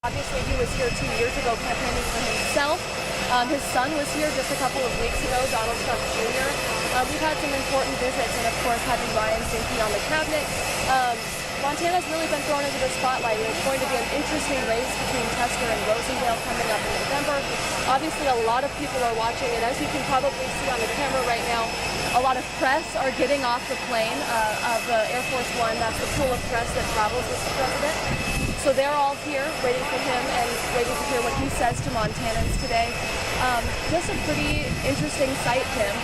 Obviously, he was here 2 years ago campaigning for himself. His son was here just a couple of weeks ago, Donald Trump Jr. We've had some important visits, and of course, having Ryan Zinke on the cabinet. Montana's really been thrown into the spotlight. It's going to be an interesting race between Tester and Rosendale coming up in November. Obviously, a lot of people are watching, and as you can probably see on the camera right now, a lot of press are getting off the plane of Air Force One. That's the pool of press that travels with the president. So they're all here waiting for him and waiting to hear what he says to Montanans today. Just a pretty interesting sight, Tim.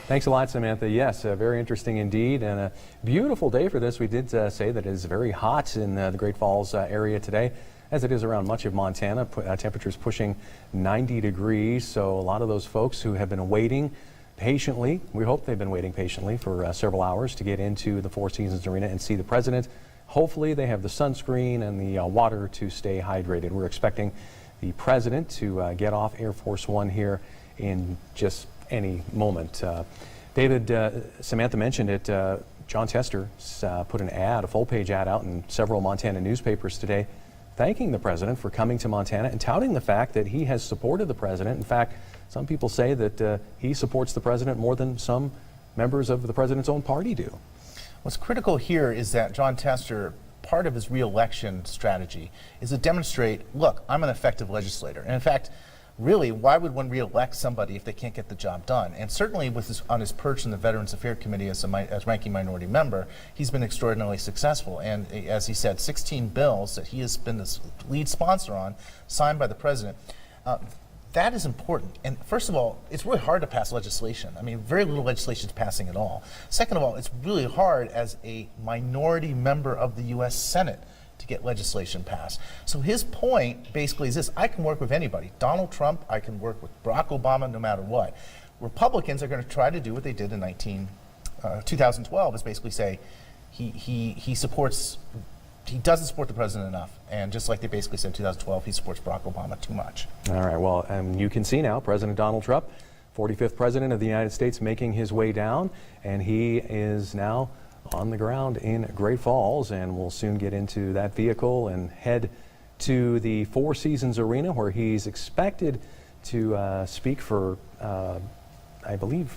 Thanks a lot, Samantha. Yes, very interesting indeed, and a beautiful day for this. We did say that it is very hot in the Great Falls area today, as it is around much of Montana. Temperatures pushing 90 degrees, so a lot of those folks who have been waiting patiently, we hope they've been waiting patiently for several hours to get into the Four Seasons Arena and see the president. Hopefully they have the sunscreen and the water to stay hydrated. We're expecting the president to get off Air Force One here in just any moment. David, Samantha mentioned it, Jon Tester put an ad, a full-page ad out in several Montana newspapers today, thanking the president for coming to Montana and touting the fact that he has supported the president. In fact, some people say that he supports the president more than some members of the president's own party do. What's critical here is that Jon Tester, part of his re-election strategy is to demonstrate, look, I'm an effective legislator. And in fact, really, why would one re-elect somebody if they can't get the job done? And certainly on his perch in the Veterans Affairs Committee as ranking minority member, he's been extraordinarily successful. And as he said, 16 bills that he has been the lead sponsor on, signed by the president. That is important. And first of all, it's really hard to pass legislation. I mean, very little legislation is passing at all. Second of all, it's really hard as a minority member of the U.S. Senate to get legislation passed. So his point basically is this: I can work with anybody. Donald Trump, I can work with Barack Obama no matter what. Republicans are going to try to do what they did in 2012, is basically say he doesn't support the president enough. And just like they basically said in 2012, he supports Barack Obama too much. All right, well, you can see now President Donald Trump, 45th president of the United States, making his way down, and he is now on the ground in Great Falls, and we'll soon get into that vehicle and head to the Four Seasons Arena, where he's expected to speak for, I believe,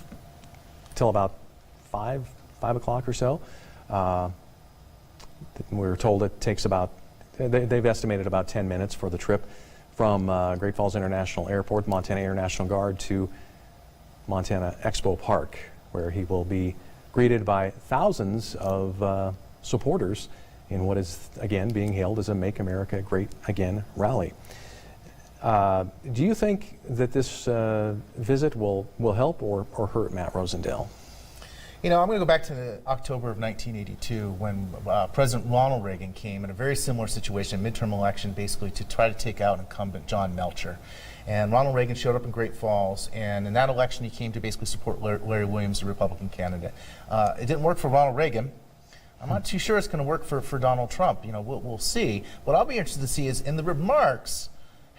till about 5 o'clock or so. We're told it takes about, they've estimated about 10 minutes for the trip from Great Falls International Airport, Montana Air National Guard, to Montana Expo Park, where he will be greeted by thousands of supporters in what is, again, being hailed as a Make America Great Again rally. Do you think that this visit will help or hurt Matt Rosendale? You know, I'm going to go back to October of 1982 when President Ronald Reagan came in a very similar situation, midterm election, basically to try to take out incumbent John Melcher. And Ronald Reagan showed up in Great Falls, and in that election he came to basically support Larry Williams, the Republican candidate. It didn't work for Ronald Reagan. I'm not too sure it's going to work for Donald Trump. You know, we'll see. What I'll be interested to see is in the remarks,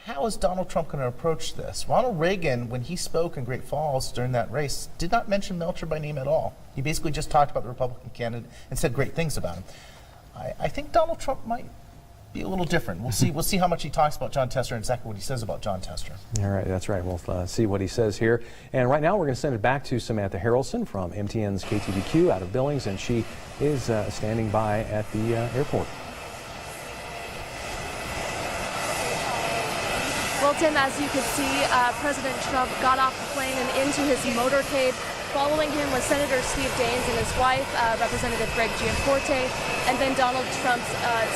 how is Donald Trump going to approach this? Ronald Reagan, when he spoke in Great Falls during that race, did not mention Melcher by name at all. He basically just talked about the Republican candidate and said great things about him. I think Donald Trump might be a little different. We'll see. We'll see how much he talks about Jon Tester and exactly what he says about Jon Tester. All right, that's right. We'll see what he says here. And right now we're going to send it back to Samantha Harrelson from MTN's KTVQ out of Billings, and she is standing by at the airport. Well, Tim, as you could see, President Trump got off the plane and into his motorcade. Following him was Senator Steve Daines and his wife, Representative Greg Gianforte, and then Donald Trump's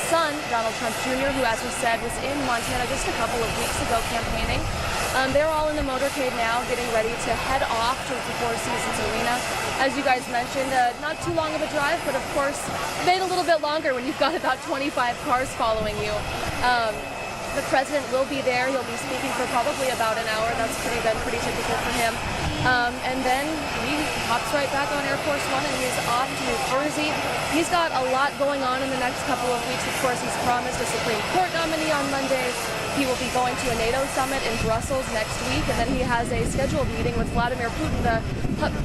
son, Donald Trump Jr., who, as we said, was in Montana just a couple of weeks ago campaigning. They're all in the motorcade now, getting ready to head off to the Four Seasons Arena. As you guys mentioned, not too long of a drive, but of course, made a little bit longer when you've got about 25 cars following you. The president will be there. He'll be speaking for probably about an hour. That's been pretty typical for him. And then he hops right back on Air Force One and he's off to New Jersey. He's got a lot going on in the next couple of weeks. Of course, he's promised a Supreme Court nominee on Monday. He will be going to a NATO summit in Brussels next week, and then he has a scheduled meeting with Vladimir Putin, the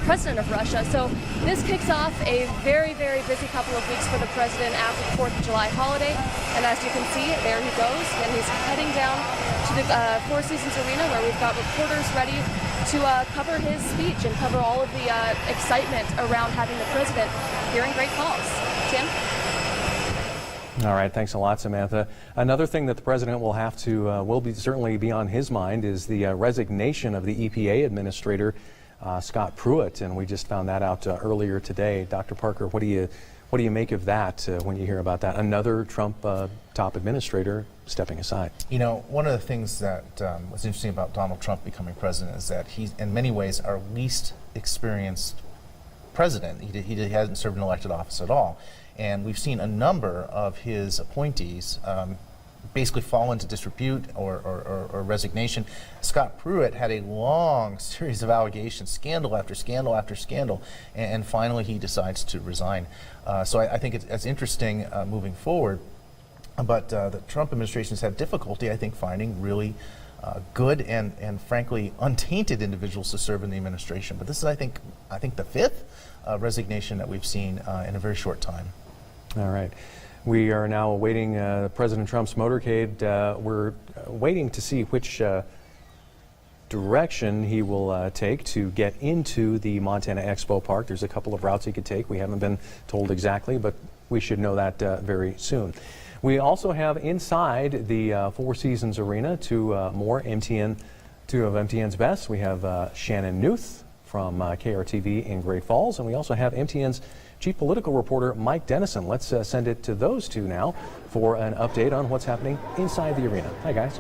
president of Russia. So this kicks off a very, very busy couple of weeks for the president after the 4th of July holiday. And as you can see, there he goes, and he's heading down to the Four Seasons Arena, where we've got reporters ready to cover his speech and cover all of the excitement around having the president here in Great Falls. Tim? All right, thanks a lot, Samantha. Another thing that the president will have to certainly be on his mind is the resignation of the EPA administrator, Scott Pruitt, and we just found that out earlier today. Dr. Parker, what do you make of that when you hear about that? Another Trump top administrator stepping aside. You know, one of the things that was interesting about Donald Trump becoming president is that he's, in many ways, our least experienced president. He hasn't served an elected office at all. And we've seen a number of his appointees basically fall into disrepute or resignation. Scott Pruitt had a long series of allegations, scandal after scandal after scandal, and finally he decides to resign. So I think it's interesting moving forward. But the Trump administration has had difficulty, I think, finding really good and frankly untainted individuals to serve in the administration. But this is, I think the fifth resignation that we've seen in a very short time. All right. We are now awaiting President Trump's motorcade. We're waiting to see which direction he will take to get into the Montana Expo Park. There's a couple of routes he could take. We haven't been told exactly, but we should know that very soon. We also have inside the Four Seasons Arena two of MTN's best. We have Shannon Newth from KRTV in Great Falls, and we also have MTN's Chief Political Reporter Mike Dennison. Let's send it to those two now for an update on what's happening inside the arena. Hi, guys.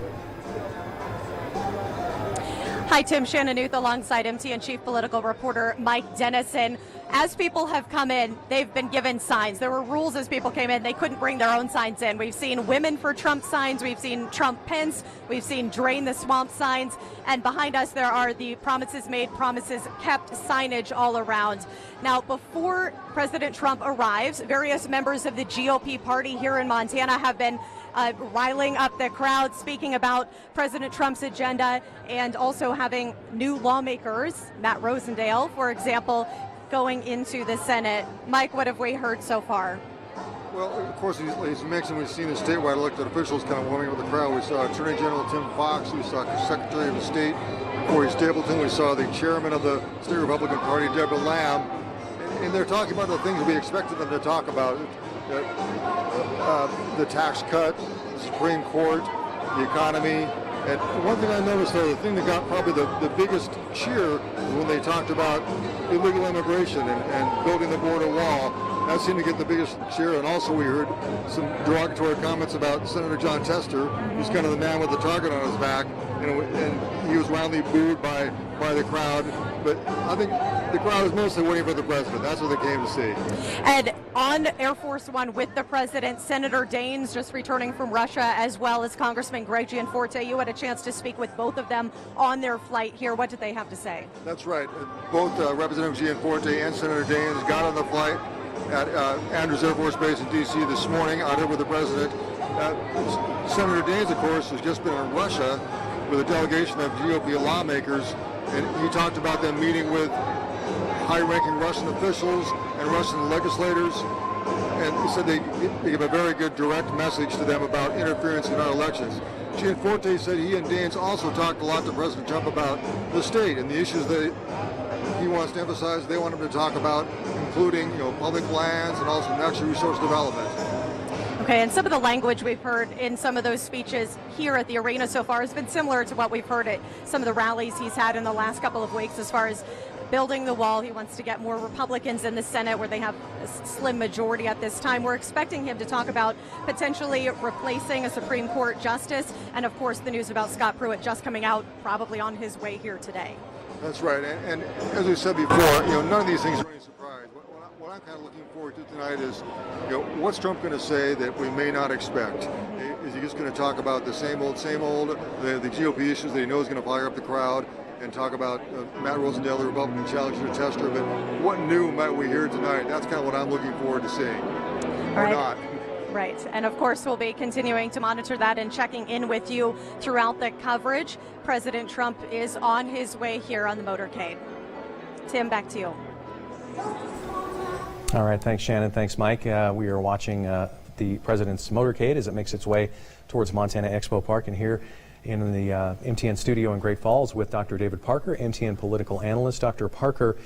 Hi, Tim. Shannon Newth alongside MTN Chief Political Reporter Mike Dennison. As people have come in, they've been given signs. There were rules as people came in. They couldn't bring their own signs in. We've seen Women for Trump signs. We've seen Trump Pence. We've seen Drain the Swamp signs. And behind us, there are the promises made, promises kept signage all around. Now, before President Trump arrives, various members of the GOP party here in Montana have been riling up the crowd, speaking about President Trump's agenda, and also having new lawmakers, Matt Rosendale, for example, going into the Senate. Mike, what have we heard so far? Well, of course, as you mentioned, we've seen the statewide elected officials kind of warming up the crowd. We saw Attorney General Tim Fox. We saw Secretary of State Corey Stapleton. We saw the chairman of the state Republican Party, Deborah Lamb. And they're talking about the things we expected them to talk about. The tax cut, the Supreme Court, the economy. And one thing I noticed, though, the thing that got probably the biggest cheer was when they talked about illegal immigration and building the border wall. That seemed to get the biggest cheer. And also we heard some derogatory comments about Senator Jon Tester, who's kind of the man with the target on his back. And he was roundly booed by the crowd. But I think the crowd was mostly waiting for the president. That's what they came to see. And on Air Force One with the president, Senator Daines just returning from Russia, as well as Congressman Greg Gianforte. You had a chance to speak with both of them on their flight here. What did they have to say? That's right. Both Representative Gianforte and Senator Daines got on the flight at Andrews Air Force Base in D.C. this morning out here with the president. Senator Daines, of course, has just been in Russia with a delegation of GOP lawmakers, and he talked about them meeting with high-ranking Russian officials and Russian legislators, and he said they give a very good direct message to them about interference in our elections. Gianforte said he and Daines also talked a lot to President Trump about the state and the issues that he wants to emphasize they want him to talk about, including public lands and also natural resource development. Okay, and some of the language we've heard in some of those speeches here at the arena so far has been similar to what we've heard at some of the rallies he's had in the last couple of weeks as far as building the wall. He wants to get more Republicans in the Senate where they have a slim majority at this time. We're expecting him to talk about potentially replacing a Supreme Court justice, and of course the news about Scott Pruitt just coming out, probably on his way here today. That's right, and as we said before, none of these things are any surprise. What I'm kind of looking forward to tonight is, what's Trump going to say that we may not expect? Is he just going to talk about the same old, the GOP issues that he knows is going to fire up the crowd, and talk about Matt Rosendale, the Republican challenger to Tester? But what new might we hear tonight? That's kind of what I'm looking forward to seeing. Or not. Right. And of course, we'll be continuing to monitor that and checking in with you throughout the coverage. President Trump is on his way here on the motorcade. Tim, back to you. All right, thanks, Shannon. Thanks, Mike. We are watching the president's motorcade as it makes its way towards Montana Expo Park, and here in the MTN studio in Great Falls with Dr. David Parker, MTN political analyst. Dr. Parker,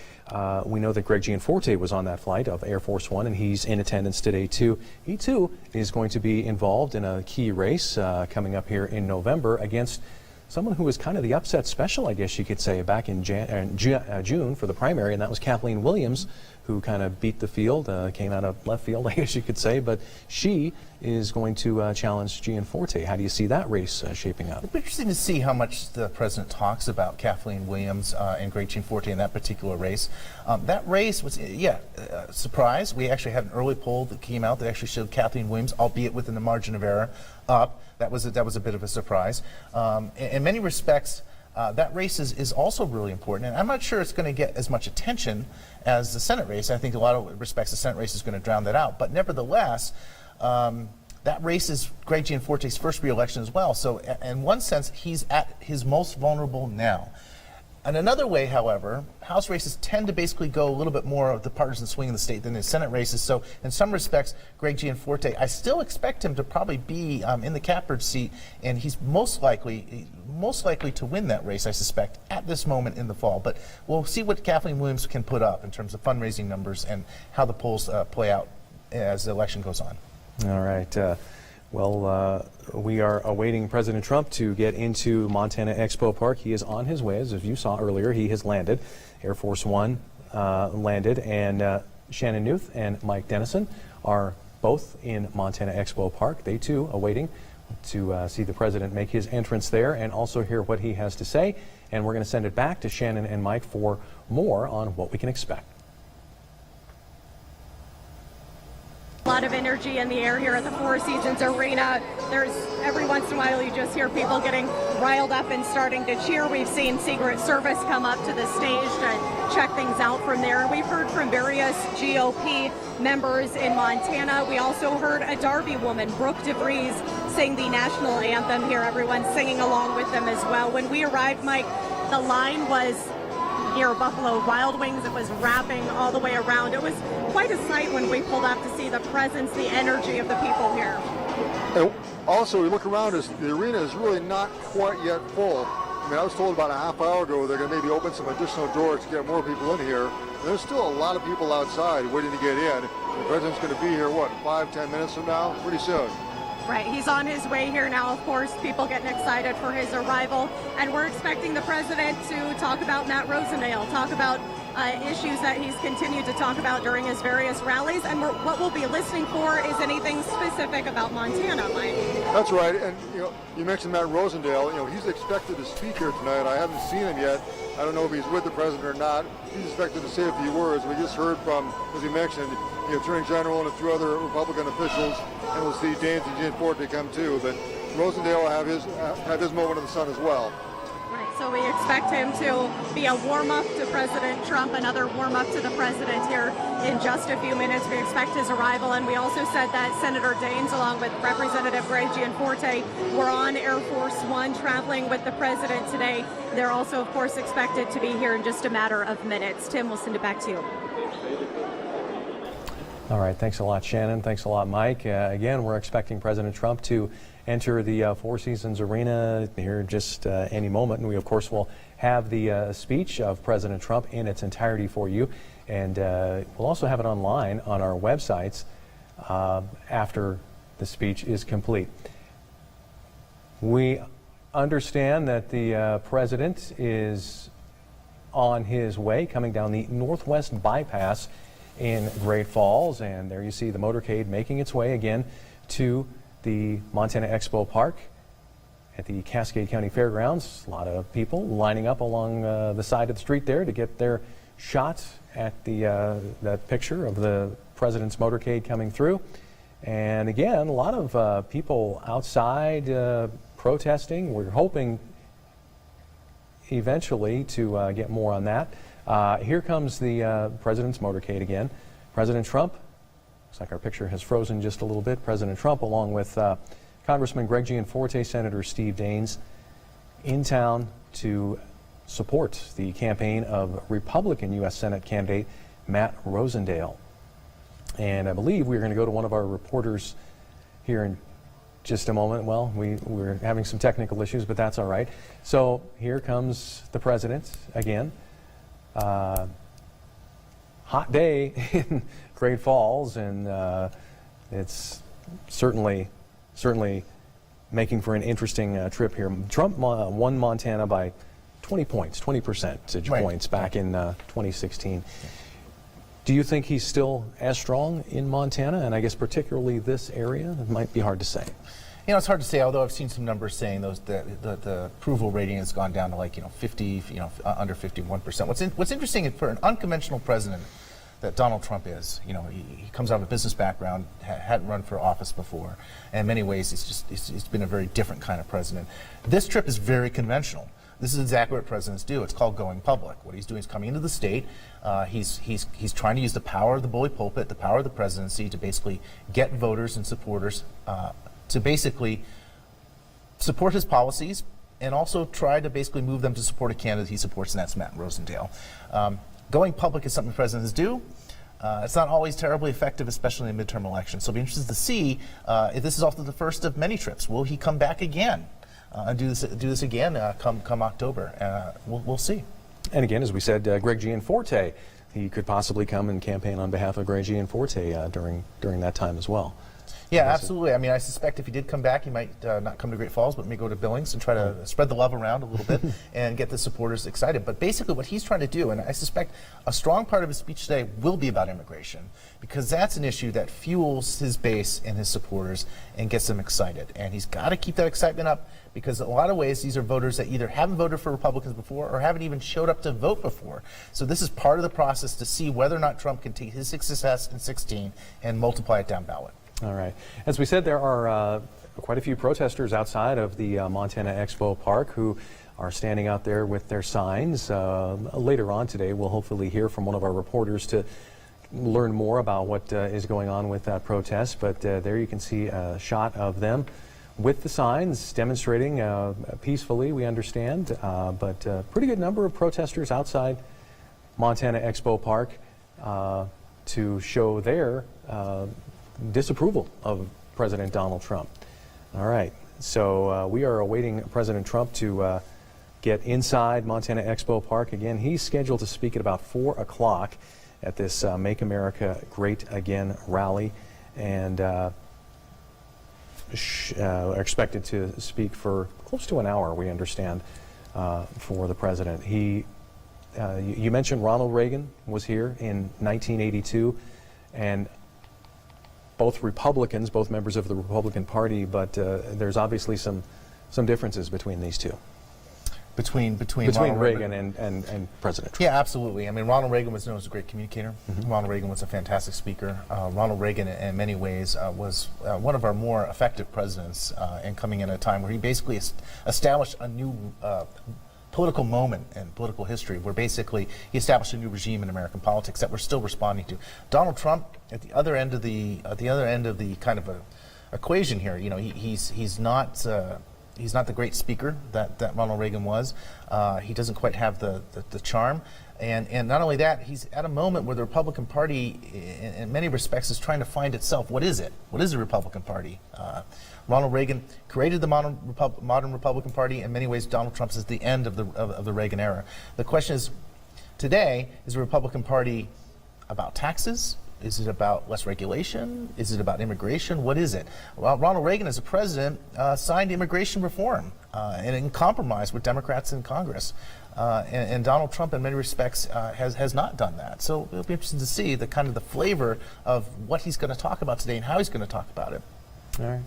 we know that Greg Gianforte was on that flight of Air Force One, and he's in attendance today too. He too is going to be involved in a key race coming up here in November against someone who was kind of the upset special, I guess you could say, back in June for the primary, and that was Kathleen Williams, who kind of beat the field, came out of left field, I guess you could say, but she is going to challenge Gianforte. How do you see that race shaping up? It'll be interesting to see how much the president talks about Kathleen Williams and Greg Gianforte in that particular race. That race was, surprise. We actually had an early poll that came out that actually showed Kathleen Williams, albeit within the margin of error, up. That was a bit of a surprise. In many respects, that race is also really important, and I'm not sure it's going to get as much attention as the Senate race. I think a lot of respects the Senate race is going to drown that out. But nevertheless, that race is Greg Gianforte's first re-election as well. So in one sense, he's at his most vulnerable now. In another way, however, House races tend to basically go a little bit more of the partisan swing in the state than the Senate races. So in some respects, Greg Gianforte, I still expect him to probably be in the catbird seat, and he's most likely to win that race, I suspect, at this moment in the fall. But we'll see what Kathleen Williams can put up in terms of fundraising numbers and how the polls play out as the election goes on. All right. We are awaiting President Trump to get into Montana Expo Park. He is on his way, as you saw earlier. He has landed. Air Force One landed, and Shannon Newth and Mike Dennison are both in Montana Expo Park. They too awaiting to see the president make his entrance there and also hear what he has to say. And we're going to send it back to Shannon and Mike for more on what we can expect. A lot of energy in the air here at the Four Seasons Arena. There's every once in a while you just hear people getting riled up and starting to cheer. We've seen Secret Service come up to the stage to check things out from there. And we've heard from various GOP members in Montana. We also heard a Darby woman, Brooke DeVries, sing the national anthem here. Everyone singing along with them as well. When we arrived, Mike, the line was near Buffalo Wild Wings. It was wrapping all the way around. It was quite a sight when we pulled up to see the presence, the energy of the people here. And also, we look around us, the arena is really not quite yet full. I mean, I was told about a half hour ago they're going to maybe open some additional doors to get more people in here. And there's still a lot of people outside waiting to get in. The president's going to be here, 5-10 minutes from now? Pretty soon. Right, he's on his way here now, of course, people getting excited for his arrival, and we're expecting the president to talk about Matt Rosendale, talk about issues that he's continued to talk about during his various rallies, and what we'll be listening for is anything specific about Montana, Mike. That's right, and you mentioned Matt Rosendale. He's expected to speak here tonight. I haven't seen him yet. I don't know if he's with the president or not. He's expected to say a few words. We just heard from, as you mentioned, the Attorney General and a few other Republican officials, and we'll see Daines and Gianforte come too. But Rosendale will have his moment in the sun as well. Right, so we expect him to be a warm-up to President Trump, another warm-up to the president here in just a few minutes. We expect his arrival, and we also said that Senator Daines, along with Representative Greg Gianforte, were on Air Force One traveling with the president today. They're also, of course, expected to be here in just a matter of minutes. Tim, we'll send it back to you. All right, thanks a lot, Shannon. Thanks a lot, Mike. Again, we're expecting President Trump to enter the Four Seasons Arena here just any moment. And we, of course, will have the speech of President Trump in its entirety for you. And we'll also have it online on our websites after the speech is complete. We understand that the president is on his way, coming down the Northwest Bypass in Great Falls, and there you see the motorcade making its way again to the Montana Expo Park at the Cascade County Fairgrounds. A lot of people lining up along the side of the street there to get their shot at that picture of the president's motorcade coming through. And again, a lot of people outside protesting. We're hoping eventually to get more on that. Here comes the president's motorcade again. President Trump Looks like our picture has frozen just a little bit. President Trump, along with Congressman Greg Gianforte, Senator Steve Daines, in town to support the campaign of Republican U.S. Senate candidate Matt Rosendale. And I believe we're going to go to one of our reporters here in just a moment. Well, we're having some technical issues, but that's all right. So here comes the president again. Hot day in Great Falls, and it's certainly making for an interesting trip here. Trump won Montana by 20 percentage points back in 2016. Do you think he's still as strong in Montana, and I guess particularly this area? It might be hard to say. You know, it's hard to say, although I've seen some numbers saying the approval rating has gone down to like, 50, under 51%. What's interesting for an unconventional president that Donald Trump is, he comes out of a business background, hadn't run for office before, and in many ways he's been a very different kind of president. This trip is very conventional. This is exactly what presidents do. It's called going public. What he's doing is coming into the state. He's trying to use the power of the bully pulpit, the power of the presidency, to basically get voters and supporters to basically support his policies, and also try to basically move them to support a candidate he supports, and that's Matt Rosendale. Going public is something presidents do. It's not always terribly effective, especially in midterm elections. So it'll be interesting to see if this is also the first of many trips. Will he come back again and do this again come October? We'll see. And again, as we said, Greg Gianforte, he could possibly come and campaign on behalf of Greg Gianforte during that time as well. Yeah, absolutely. I mean, I suspect if he did come back, he might not come to Great Falls, but may go to Billings and try to spread the love around a little bit and get the supporters excited. But basically what he's trying to do, and I suspect a strong part of his speech today will be about immigration, because that's an issue that fuels his base and his supporters and gets them excited. And he's got to keep that excitement up, because in a lot of ways these are voters that either haven't voted for Republicans before or haven't even showed up to vote before. So this is part of the process to see whether or not Trump can take his success in 2016 and multiply it down ballot. All right. As we said, there are quite a few protesters outside of the Montana Expo Park who are standing out there with their signs. Later on today, we'll hopefully hear from one of our reporters to learn more about what is going on with that protest. But there you can see a shot of them with the signs demonstrating peacefully, we understand. But a pretty good number of protesters outside Montana Expo Park to show their disapproval of President Donald Trump. All right, so we are awaiting President Trump to get inside Montana Expo Park. Again, he's scheduled to speak at about 4 o'clock at this Make America Great Again rally, and are expected to speak for close to an hour, we understand, for the president. You mentioned Ronald Reagan was here in 1982, and both Republicans, both members of the Republican Party, but there's obviously some differences between these two. Between Reagan and President Trump. Yeah, absolutely. I mean, Ronald Reagan was known as a great communicator. Ronald Reagan was a fantastic speaker. Ronald Reagan, in many ways, was one of our more effective presidents, and coming in at a time where he basically established a new political moment in political history, where basically he established a new regime in American politics that we're still responding to. Donald Trump, at the other end of the kind of a equation here, he's not the great speaker that Ronald Reagan was. He doesn't quite have the charm. And not only that, he's at a moment where the Republican Party, in many respects, is trying to find itself. What is it? What is the Republican Party? Ronald Reagan created the modern Republican Party. In many ways, Donald Trump is the end of the Reagan era. The question is, today, is the Republican Party about taxes? Is it about less regulation? Is it about immigration? What is it? Well, Ronald Reagan, as a president, signed immigration reform and in compromise with Democrats in Congress. And Donald Trump, in many respects, has not done that. So it'll be interesting to see the kind of the flavor of what he's going to talk about today and how he's going to talk about it. All right.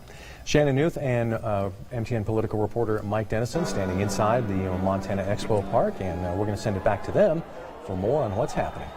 Shannon Newth and MTN political reporter Mike Dennison standing inside the Montana Expo Park, and we're going to send it back to them for more on what's happening.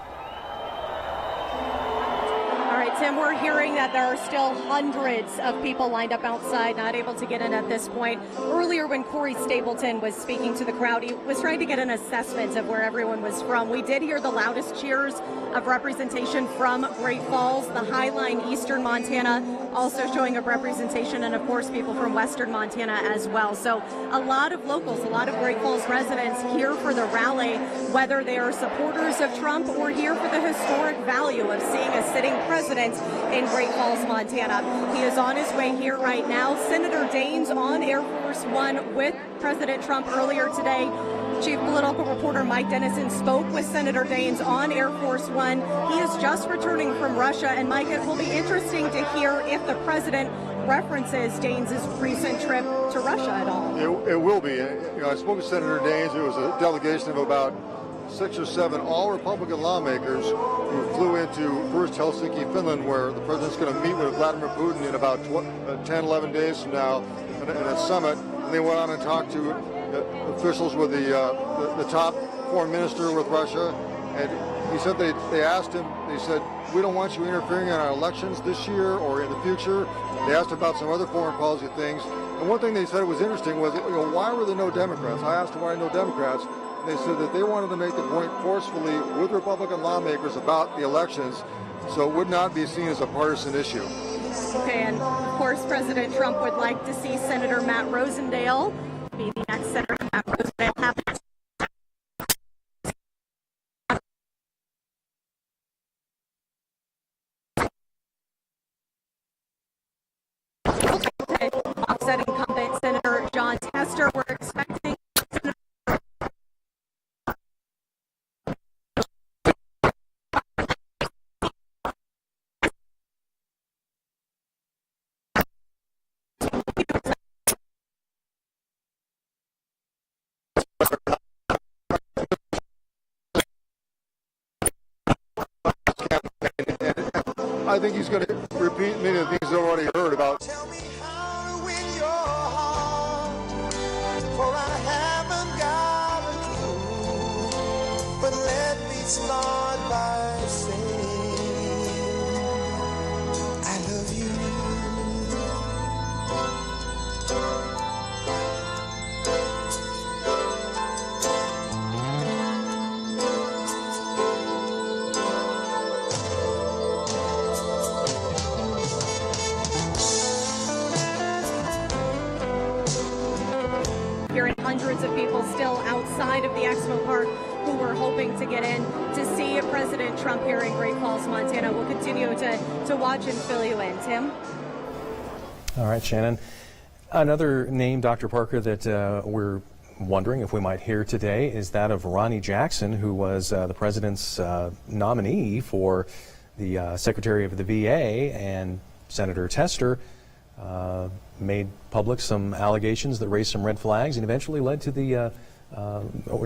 All right, Tim, we're hearing that there are still hundreds of people lined up outside, not able to get in at this point. Earlier, when Corey Stapleton was speaking to the crowd, he was trying to get an assessment of where everyone was from. We did hear the loudest cheers of representation from Great Falls, the High Line, Eastern Montana, also showing up representation, and of course people from Western Montana as well. So a lot of locals, a lot of Great Falls residents here for the rally, whether they are supporters of Trump or here for the historic value of seeing a sitting president in Great Falls, Montana. He is on his way here right now. Senator Daines on Air Force One with President Trump earlier today. Chief Political Reporter Mike Dennison spoke with Senator Daines on Air Force One. He is just returning from Russia, and Mike, it will be interesting to hear if the president references Daines' recent trip to Russia at all. It will be. I spoke with Senator Daines. It was a delegation of about 6 or 7 all Republican lawmakers who flew into first Helsinki, Finland, where the president's going to meet with Vladimir Putin in about 10, 11 days from now in a summit. And they went on and talked to officials with the top foreign minister with Russia, and he said they asked him, they said, we don't want you interfering in our elections this year or in the future. They asked about some other foreign policy things, and one thing they said was interesting was, why were there no Democrats? I asked them why no Democrats, and they said that they wanted to make the point forcefully with Republican lawmakers about the elections, so it would not be seen as a partisan issue. Okay, and of course President Trump would like to see Senator Matt Rosendale be the next Senator Matt Rosendale happen. Offset incumbent Senator Jon Tester. We're expecting I think he's going to repeat many of the things I've already heard about. Tell me how to win your heart, for I haven't got a clue. But let me start by saying I love you. hearing hundreds of people still outside of the Expo Park who were hoping to get in to see President Trump here in Great Falls, Montana. We'll continue to watch and fill you in. Tim? All right, Shannon. Another name, Dr. Parker, that we're wondering if we might hear today is that of Ronny Jackson, who was the president's nominee for the Secretary of the VA, and Senator Tester made public some allegations that raised some red flags and eventually led to the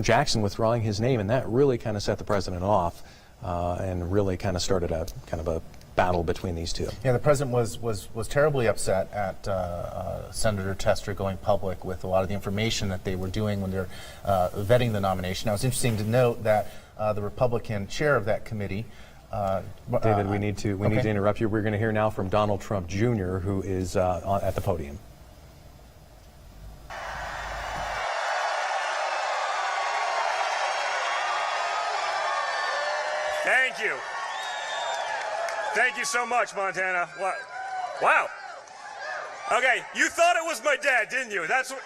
Jackson withdrawing his name, and that really kind of set the president off and really kind of started a battle between these two. Yeah, the president was terribly upset at Senator Tester going public with a lot of the information that they were doing when they're vetting the nomination. Now, it's interesting to note that the Republican chair of that committee, David, we need to interrupt you. We're going to hear now from Donald Trump Jr., who is at the podium. Thank you. Thank you so much, Montana. Wow. Okay, you thought it was my dad, didn't you? That's what.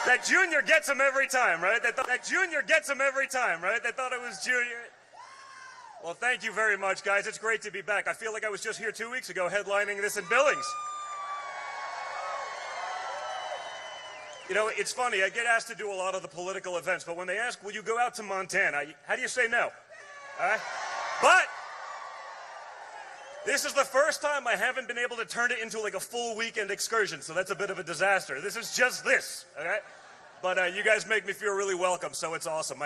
That Junior gets him every time, right? That Junior gets him every time, right? They thought it was Junior. Well, thank you very much, guys. It's great to be back. I feel like I was just here 2 weeks ago headlining this in Billings. You know, it's funny. I get asked to do a lot of the political events, but when they ask, will you go out to Montana, how do you say no? All right? But this is the first time I haven't been able to turn it into like a full weekend excursion, so that's a bit of a disaster. This is just this, okay? But you guys make me feel really welcome, so it's awesome.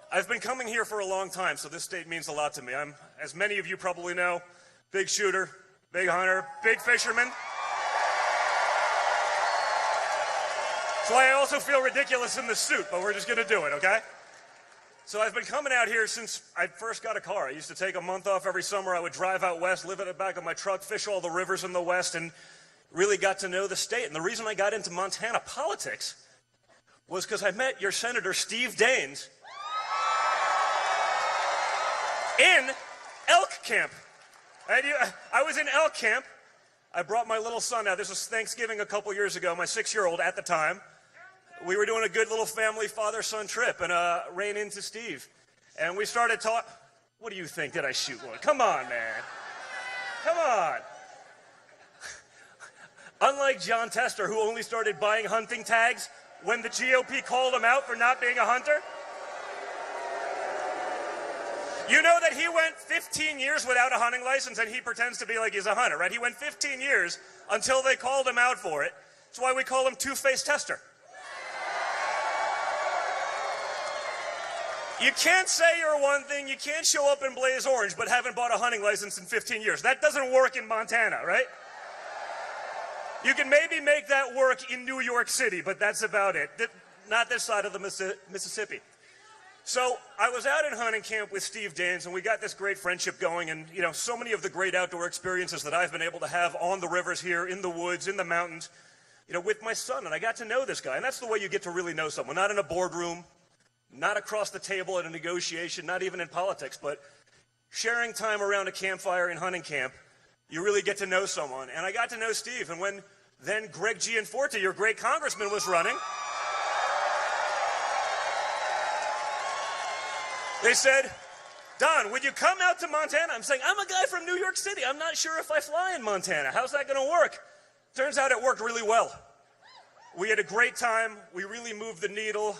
I've been coming here for a long time, so this state means a lot to me. I'm, as many of you probably know, big shooter, big hunter, big fisherman. That's why I also feel ridiculous in this suit, but we're just gonna do it, okay? So I've been coming out here since I first got a car. I used to take a month off every summer. I would drive out west, live in the back of my truck, fish all the rivers in the west, and really got to know the state. And the reason I got into Montana politics was because I met your Senator Steve Daines in elk camp. I was in elk camp. I brought my little son out. This was Thanksgiving a couple years ago, my 6-year-old at the time. We were doing a good little family father-son trip and ran into Steve. And we started talking. What do you think? Did I shoot one? Come on, man. Come on. Unlike Jon Tester, who only started buying hunting tags when the GOP called him out for not being a hunter. You know that he went 15 years without a hunting license and he pretends to be like he's a hunter, right? He went 15 years until they called him out for it. That's why we call him Two-Faced Tester. You can't say you're one thing, you can't show up in Blaze Orange but haven't bought a hunting license in 15 years. That doesn't work in Montana, right? You can maybe make that work in New York City, but that's about it. Not this side of the Mississippi. So I was out in hunting camp with Steve Daines, and we got this great friendship going, and you know, so many of the great outdoor experiences that I've been able to have on the rivers here, in the woods, in the mountains, you know, with my son, and I got to know this guy, and that's the way you get to really know someone, not in a boardroom, not across the table at a negotiation, not even in politics, but sharing time around a campfire in hunting camp, you really get to know someone. And I got to know Steve, and when then Greg Gianforte, your great congressman, was running, they said, Don, would you come out to Montana? I'm saying, I'm a guy from New York City. I'm not sure if I fly in Montana. How's that going to work? Turns out it worked really well. We had a great time. We really moved the needle.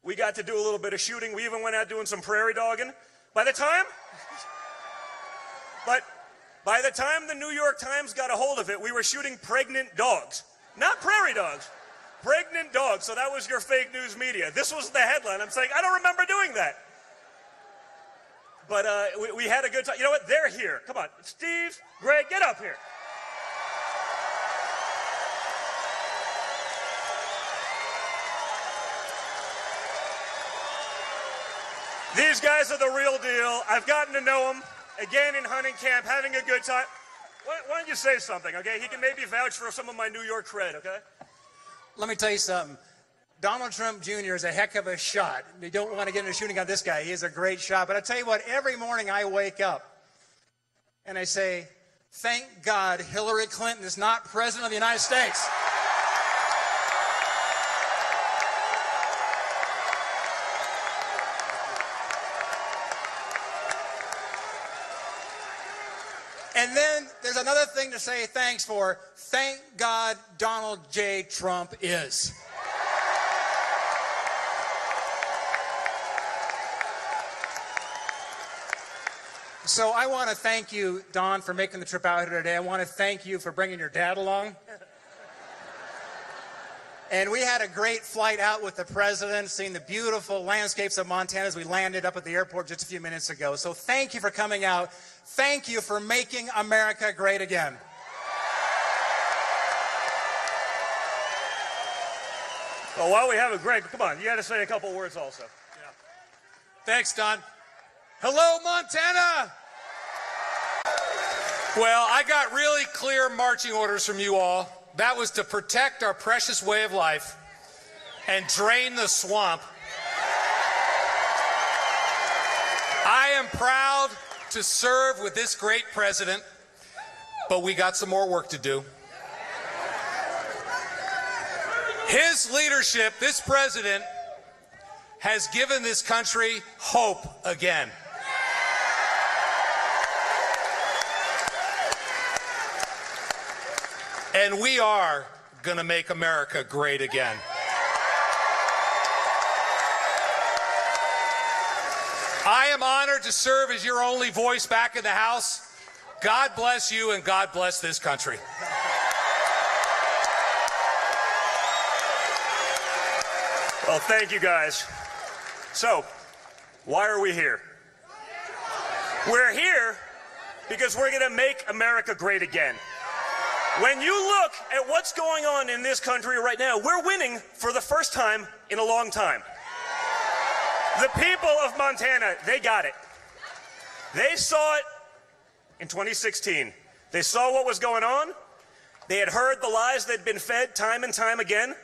We got to do a little bit of shooting. We even went out doing some prairie dogging. By the time the New York Times got a hold of it, we were shooting pregnant dogs. Not prairie dogs. Pregnant dogs. So that was your fake news media. This was the headline. I'm saying, I don't remember doing that. But we had a good time. You know what? They're here. Come on. Steve, Greg, get up here. These guys are the real deal. I've gotten to know them, again, in hunting camp, having a good time. Why don't you say something, okay? He can maybe vouch for some of my New York cred, okay? Let me tell you something. Donald Trump Jr. is a heck of a shot. You don't want to get into shooting on this guy. He is a great shot. But I tell you what, every morning I wake up and I say, thank God Hillary Clinton is not president of the United States. And then there's another thing to say thanks for. Thank God Donald J. Trump is. So I want to thank you, Don, for making the trip out here today. I want to thank you for bringing your dad along. And we had a great flight out with the president, seeing the beautiful landscapes of Montana as we landed up at the airport just a few minutes ago. So thank you for coming out. Thank you for making America great again. Well, while we have a Greg, come on, you got to say a couple words also. Yeah. Thanks, Don. Hello, Montana! Well, I got really clear marching orders from you all. That was to protect our precious way of life and drain the swamp. I am proud to serve with this great president, but we got some more work to do. His leadership, this president, has given this country hope again. And we are going to make America great again. I am honored to serve as your only voice back in the House. God bless you and God bless this country. Well, thank you guys. So, why are we here? We're here because we're going to make America great again. When you look at what's going on in this country right now, we're winning for the first time in a long time. The people of Montana, they got it. They saw it in 2016. They saw what was going on. They had heard the lies that had been fed time and time again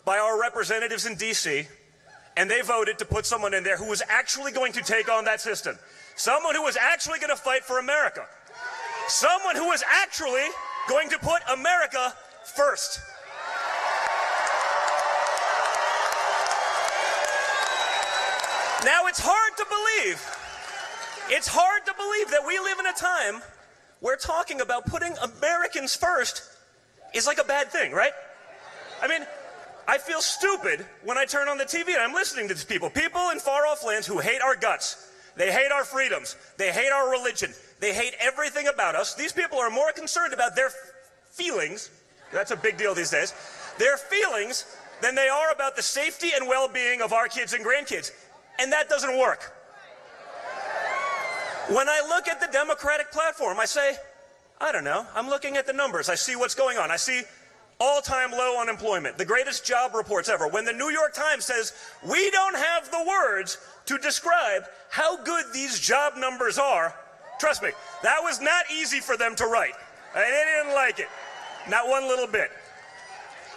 by our representatives in D.C., and they voted to put someone in there who was actually going to take on that system. Someone who was actually going to fight for America. Someone who was actually going to put America first. Now, it's hard to believe. It's hard to believe that we live in a time where talking about putting Americans first is like a bad thing, right? I mean, I feel stupid when I turn on the TV and I'm listening to these people. People in far-off lands who hate our guts. They hate our freedoms. They hate our religion. They hate everything about us. These people are more concerned about their feelings, that's a big deal these days, their feelings than they are about the safety and well-being of our kids and grandkids. And that doesn't work. When I look at the Democratic platform, I say, I don't know. I'm looking at the numbers. I see what's going on. I see all-time low unemployment, the greatest job reports ever. When the New York Times says, we don't have the words to describe how good these job numbers are, trust me, that was not easy for them to write. And they didn't like it. Not one little bit.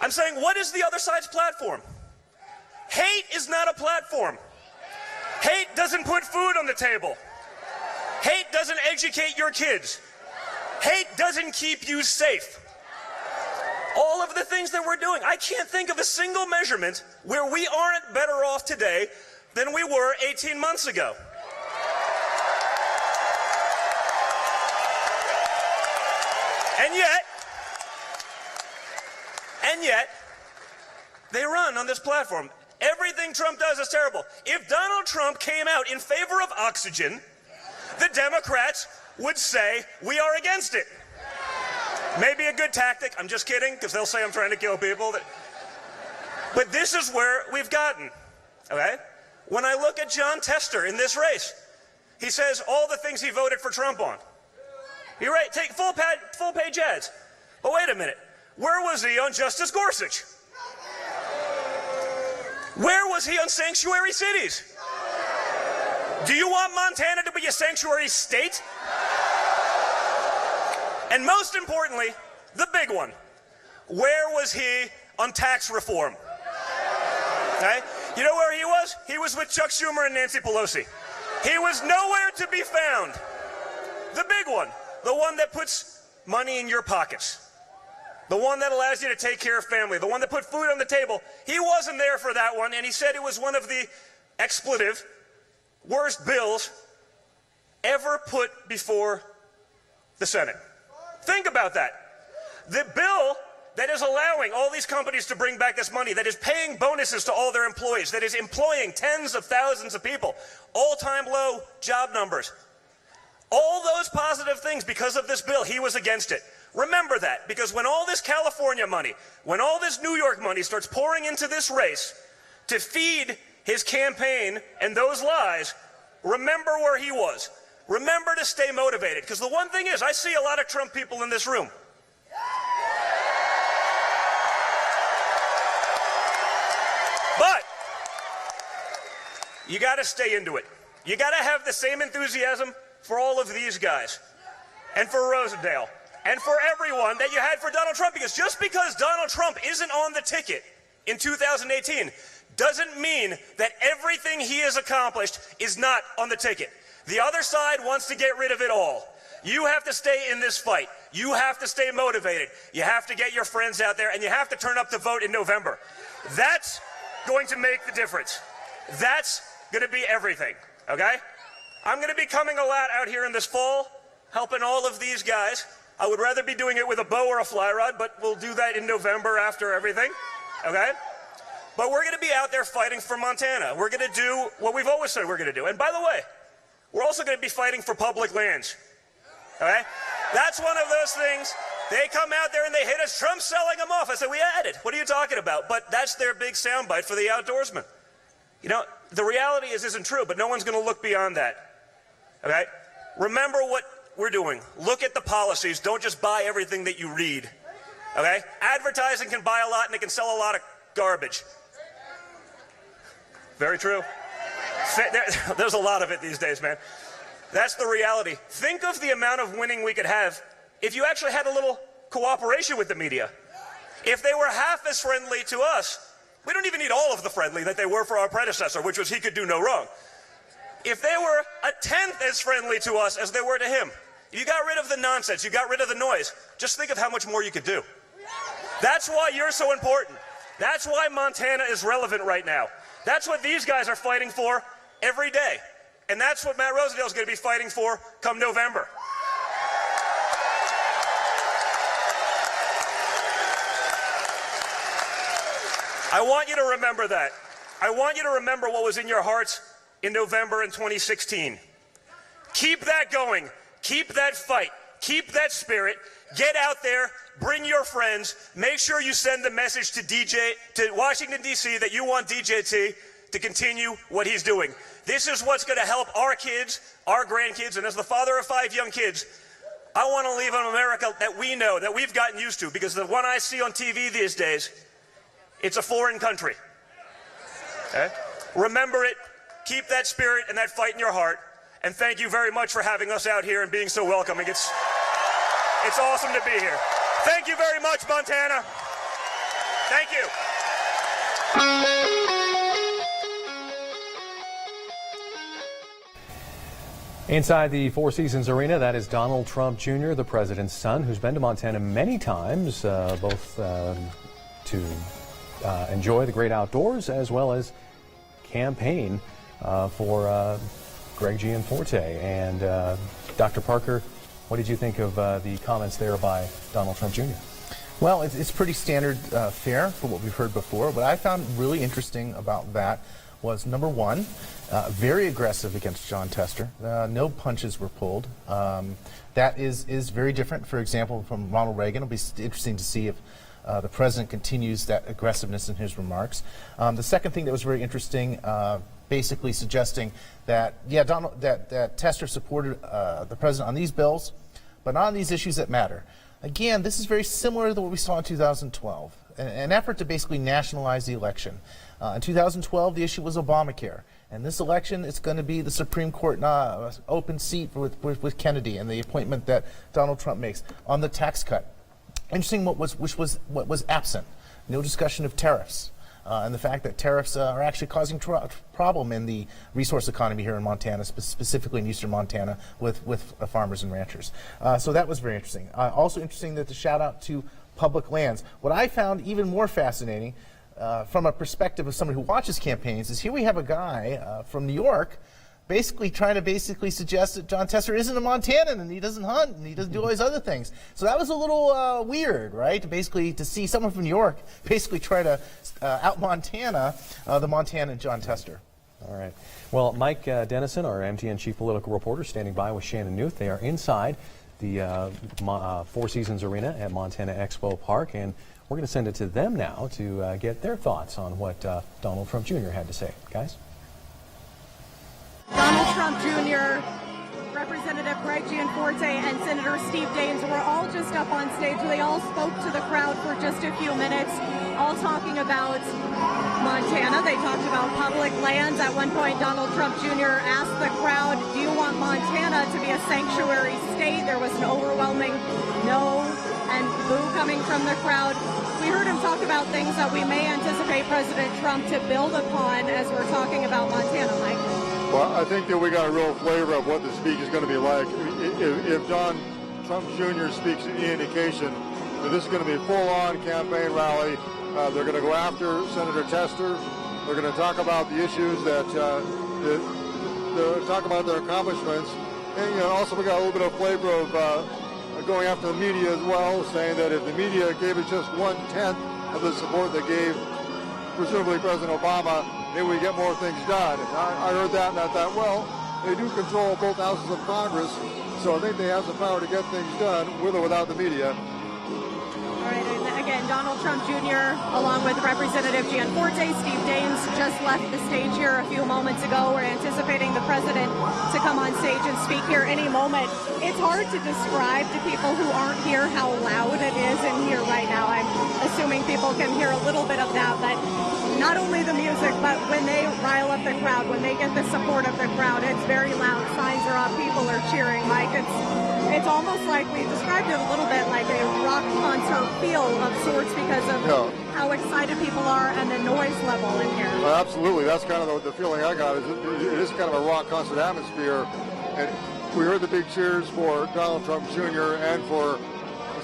I'm saying, what is the other side's platform? Hate is not a platform. Hate doesn't put food on the table. Hate doesn't educate your kids. Hate doesn't keep you safe. All of the things that we're doing, I can't think of a single measurement where we aren't better off today than we were 18 months ago. And yet, they run on this platform. Everything Trump does is terrible. If Donald Trump came out in favor of oxygen, the Democrats would say we are against it. Maybe a good tactic. I'm just kidding, because they'll say I'm trying to kill people. But this is where we've gotten, okay? When I look at Jon Tester in this race, he says all the things he voted for Trump on. You're right, take full-page ads. But wait a minute. Where was he on Justice Gorsuch? Where was he on sanctuary cities? Do you want Montana to be a sanctuary state? And most importantly, the big one, where was he on tax reform? Okay? You know where he was? He was with Chuck Schumer and Nancy Pelosi. He was nowhere to be found. The big one, the one that puts money in your pockets. The one that allows you to take care of family, the one that put food on the table. He wasn't there for that one, and he said it was one of the expletive, worst bills ever put before the Senate. Think about that. The bill that is allowing all these companies to bring back this money, that is paying bonuses to all their employees, that is employing tens of thousands of people, all-time low job numbers. All those positive things, because of this bill, he was against it. Remember that, because when all this California money, when all this New York money starts pouring into this race to feed his campaign and those lies, remember where he was. Remember to stay motivated, because the one thing is, I see a lot of Trump people in this room. But you got to stay into it. You got to have the same enthusiasm for all of these guys, and for Rosendale, and for everyone that you had for Donald Trump, because just because Donald Trump isn't on the ticket in 2018 doesn't mean that everything he has accomplished is not on the ticket. The other side wants to get rid of it all. You have to stay in this fight. You have to stay motivated. You have to get your friends out there, and you have to turn up to vote in November. That's going to make the difference. That's going to be everything, okay? I'm going to be coming a lot out here in this fall, helping all of these guys. I would rather be doing it with a bow or a fly rod, but we'll do that in November after everything, okay? But we're going to be out there fighting for Montana. We're going to do what we've always said we're going to do. And by the way, we're also going to be fighting for public lands, okay? That's one of those things. They come out there and they hit us. Trump's selling them off. I said, we had it. What are you talking about? But that's their big soundbite for the outdoorsman. You know, the reality isn't true, but no one's going to look beyond that. Okay? Remember what we're doing. Look at the policies. Don't just buy everything that you read. Okay? Advertising can buy a lot and it can sell a lot of garbage. Very true. There's a lot of it these days, man. That's the reality. Think of the amount of winning we could have if you actually had a little cooperation with the media. If they were half as friendly to us, we don't even need all of the friendly that they were for our predecessor, which was he could do no wrong. If they were a tenth as friendly to us as they were to him, if you got rid of the nonsense, you got rid of the noise, just think of how much more you could do. That's why you're so important. That's why Montana is relevant right now. That's what these guys are fighting for every day. And that's what Matt Rosendale is going to be fighting for come November. I want you to remember that. I want you to remember what was in your hearts in November in 2016. Keep that going. Keep that fight. Keep that spirit. Get out there. Bring your friends. Make sure you send the message to Washington, D.C. that you want DJT to continue what he's doing. This is what's going to help our kids, our grandkids, and as the father of 5 young kids, I want to leave an America that we know, that we've gotten used to, because the one I see on TV these days, it's a foreign country. Okay? Remember it. Keep that spirit and that fight in your heart. And thank you very much for having us out here and being so welcoming. It's awesome to be here. Thank you very much, Montana. Thank you. Inside the Four Seasons Arena, that is Donald Trump Jr., the president's son, who's been to Montana many times, both to enjoy the great outdoors as well as campaign for Greg Gianforte. And Dr. Parker, what did you think of the comments there by Donald Trump Jr.? Well, it's pretty standard fare for what we've heard before. What I found really interesting about that was, number one, very aggressive against Jon Tester. No punches were pulled. That is very different, for example, from Ronald Reagan. It'll be interesting to see if the president continues that aggressiveness in his remarks. The second thing that was very interesting, basically suggesting that, yeah, that Tester supported the president on these bills, but not on these issues that matter. Again, this is very similar to what we saw in 2012, an effort to basically nationalize the election. In 2012, the issue was Obamacare. And this election, it's going to be the Supreme Court open seat with Kennedy and the appointment that Donald Trump makes on the tax cut. Interesting, what was absent. No discussion of tariffs. And the fact that tariffs are actually causing problem in the resource economy here in Montana, specifically in eastern Montana, with farmers and ranchers. So that was very interesting. Also interesting that the shout out to public lands. What I found even more fascinating, from a perspective of somebody who watches campaigns, is here we have a guy from New York basically trying to suggest that Jon Tester isn't a Montanan and he doesn't hunt and he doesn't do all these other things. So that was a little weird, right? To see someone from New York basically try to out-Montana the Montanan Jon Tester. All right. Well, Mike Dennison, our MTN chief political reporter, standing by with Shannon Newth. They are inside the Four Seasons Arena at Montana Expo Park, and we're going to send it to them now to get their thoughts on what Donald Trump Jr. had to say. Guys? Donald Trump Jr., Representative Greg Gianforte, and Senator Steve Daines were all just up on stage. They all spoke to the crowd for just a few minutes, all talking about Montana. They talked about public lands. At one point, Donald Trump Jr. asked the crowd, do you want Montana to be a sanctuary state? There was an overwhelming no and boo coming from the crowd. We heard him talk about things that we may anticipate President Trump to build upon as we're talking about Montana, Mike. Well, I think that we got a real flavor of what the speech is going to be like. If Don Trump Jr. speaks any indication that this is going to be a full-on campaign rally, they're going to go after Senator Tester. They're going to talk about the issues talk about their accomplishments. And also we got a little bit of flavor of going after the media as well, saying that if the media gave us just 1/10 of the support they gave presumably President Obama, maybe we get more things done. And I heard that and I thought, well, they do control both houses of Congress, so I think they have the power to get things done with or without the media. All right, and again, Donald Trump Jr. along with Representative Gianforte, Steve Daines just left the stage here a few moments ago. We're anticipating the president to come on stage and speak here any moment. It's hard to describe to people who aren't here how loud it is in here right now. I'm assuming people can hear a little bit of that, but not only the music, but when they rile up the crowd, when they get the support of the crowd, it's very loud. Signs are up, people are cheering. Mike, it's almost like we described it a little bit like a rock concert feel of sorts because of how excited people are and the noise level in here. Well, absolutely. That's kind of the feeling I got. It is kind of a rock concert atmosphere. And we heard the big cheers for Donald Trump Jr. and for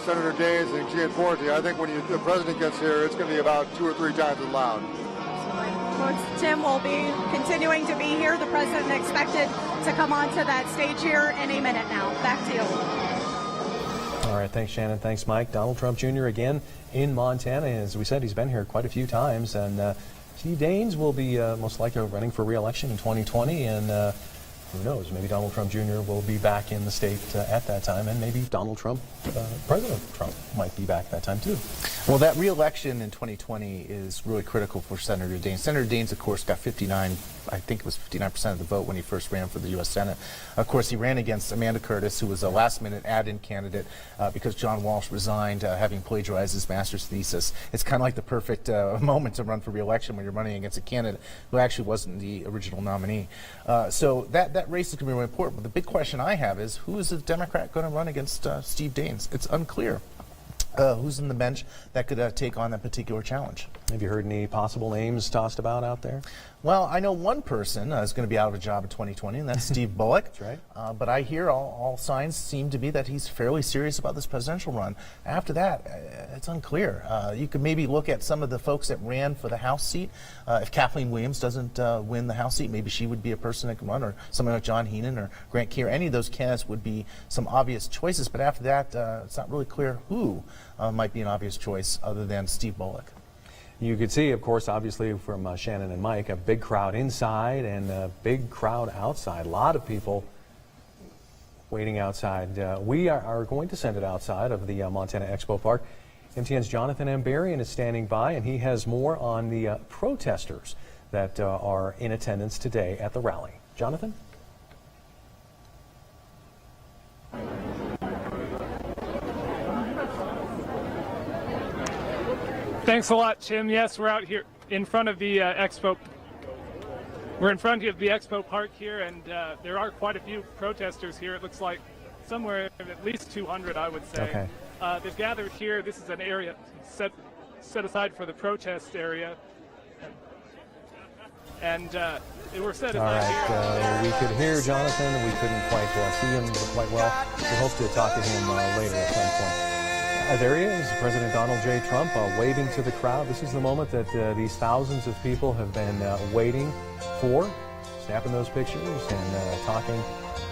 Senator Daines and Gianforte. I think when the president gets here, it's going to be about 2 or 3 times as loud. Coach Tim will be continuing to be here. The president expected to come onto that stage here any minute now. Back to you. All right, thanks, Shannon. Thanks, Mike. Donald Trump Jr. again in Montana. As we said, he's been here quite a few times. And Steve Daines will be most likely running for re-election in 2020. And who knows, maybe Donald Trump Jr. will be back in the state at that time, and maybe Donald Trump, President Trump, might be back that time too. Well, that re-election in 2020 is really critical for Senator Daines. Senator Daines, of course, got 59% of the vote when he first ran for the U.S. Senate. Of course, he ran against Amanda Curtis, who was a last-minute add-in candidate because John Walsh resigned, having plagiarized his master's thesis. It's kind of like the perfect moment to run for re-election when you're running against a candidate who actually wasn't the original nominee. So that race is going to be really important. But the big question I have is, who is a Democrat going to run against Steve Daines? It's unclear. Who's in the bench that could take on that particular challenge? Have you heard any possible names tossed about out there? Well, I know one person is going to be out of a job in 2020, and that's Steve Bullock. That's right. But I hear all signs seem to be that he's fairly serious about this presidential run. After that, it's unclear. You could maybe look at some of the folks that ran for the House seat. If Kathleen Williams doesn't win the House seat, maybe she would be a person that could run, or someone like John Heenan or Grant Keir. Any of those candidates would be some obvious choices. But after that, it's not really clear who might be an obvious choice other than Steve Bullock. You could see, of course, obviously from Shannon and Mike, a big crowd inside and a big crowd outside. A lot of people waiting outside. We are going to send it outside of the Montana Expo Park. MTN's Jonathan Ambarian is standing by, and he has more on the protesters that are in attendance today at the rally. Jonathan? Thanks a lot, Tim. Yes, we're out here in front of the Expo. We're in front of the Expo Park here, and there are quite a few protesters here. It looks like somewhere at least 200, I would say. Okay. They've gathered here. This is an area set aside for the protest area. And we're set All right, we could hear Jonathan. We couldn't quite see him quite well. We hope to talk to him later at some point. There he is, President Donald J. Trump, waving to the crowd. This is the moment that these thousands of people have been waiting for, snapping those pictures and talking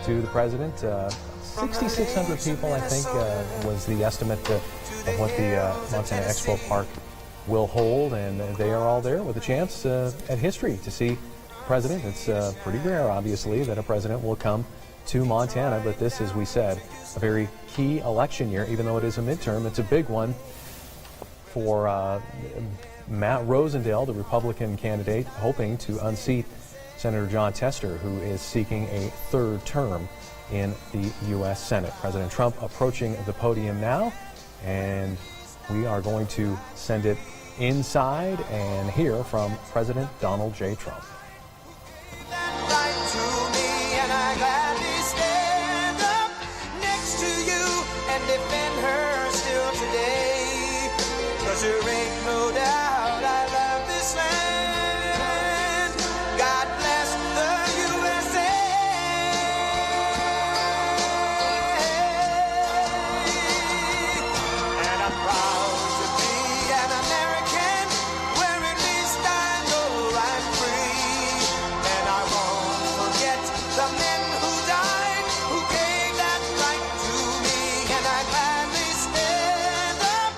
to the president. 6,600 people, I think, was the estimate of what the Montana Expo Park will hold, and they are all there with a chance at history to see the president. It's pretty rare, obviously, that a president will come to Montana, but this, as we said, a very key election year. Even though it is a midterm, it's a big one for Matt Rosendale, the Republican candidate, hoping to unseat Senator Jon Tester, who is seeking a third term in the U.S. Senate. President Trump approaching the podium now, and we are going to send it inside and hear from President Donald J. Trump. There ain't no doubt I love this land. God bless the USA. And I'm proud to be an American, where at least I know I'm free. And I won't forget the men who died, who gave that right to me. And I gladly stand up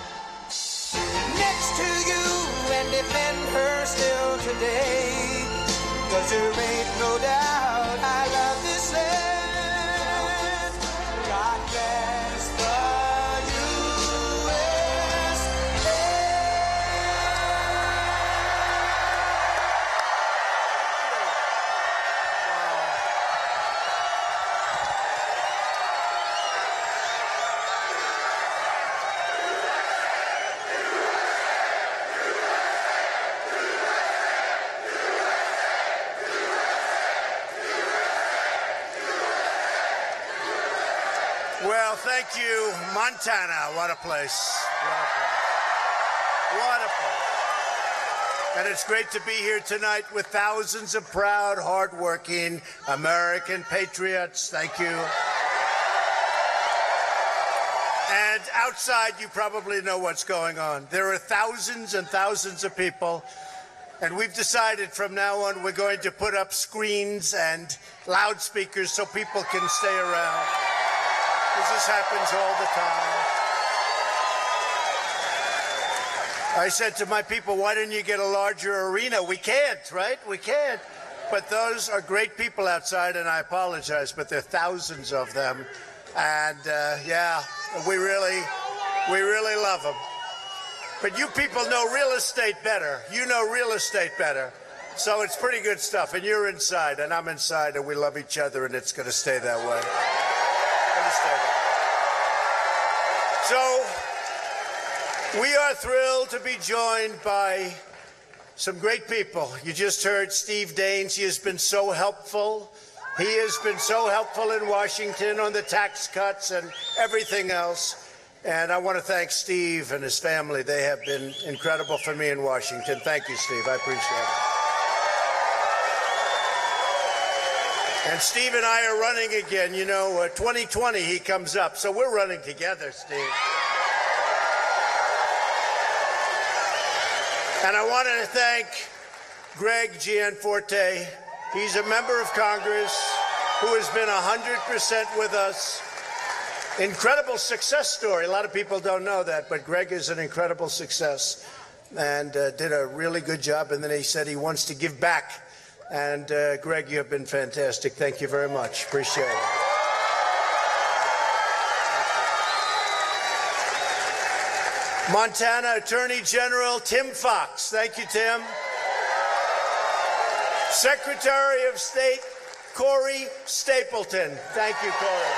next to you and defend her still today. 'Cause there ain't no doubt I love this land. God bless the USA. Well, thank you, Montana. What a place. What a place. What a place. And it's great to be here tonight with thousands of proud, hardworking American patriots. Thank you. And outside, you probably know what's going on. There are thousands and thousands of people, and we've decided from now on we're going to put up screens and loudspeakers so people can stay around. Because this happens all the time. I said to my people, why didn't you get a larger arena? We can't, right? We can't. But those are great people outside, and I apologize, but there are thousands of them. And yeah, we really love them. But you people know real estate better. You know real estate better. So it's pretty good stuff. And you're inside, and I'm inside, and we love each other, and it's going to stay that way. So we are thrilled to be joined by some great people. You just heard Steve Daines. He has been so helpful. He has been so helpful in Washington on the tax cuts and everything else. And I want to thank Steve and his family. They have been incredible for me in Washington. Thank you, Steve. I appreciate it. And Steve and I are running again. You know, 2020, he comes up. So we're running together, Steve. And I want to thank Greg Gianforte. He's a member of Congress who has been 100% with us. Incredible success story. A lot of people don't know that, but Greg is an incredible success and did a really good job. And then he said he wants to give back. And Greg, you have been fantastic. Thank you very much. Appreciate it. Montana Attorney General Tim Fox. Thank you, Tim. Secretary of State Corey Stapleton. Thank you, Corey.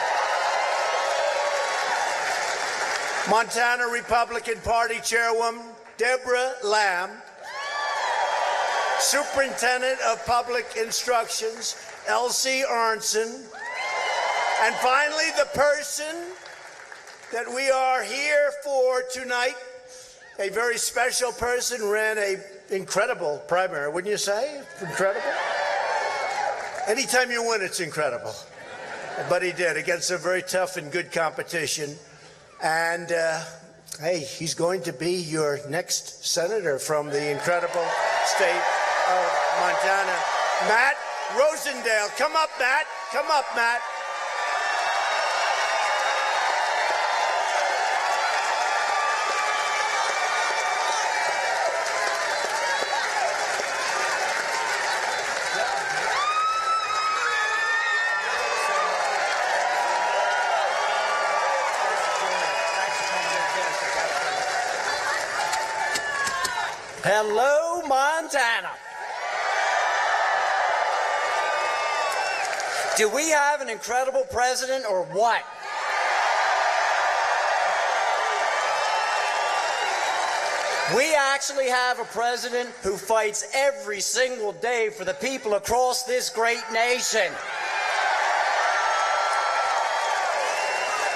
Montana Republican Party Chairwoman Deborah Lamb. Superintendent of Public Instructions Elsie Arnson. And finally, the person that we are here for tonight, a very special person, ran an incredible primary, wouldn't you say? Incredible? Anytime you win, it's incredible. But he did, against a very tough and good competition. And, hey, he's going to be your next senator from the incredible state of Montana. Matt Rosendale. Come up, Matt. Come up, Matt. Hello, Montana. Do we have an incredible president or what? We actually have a president who fights every single day for the people across this great nation.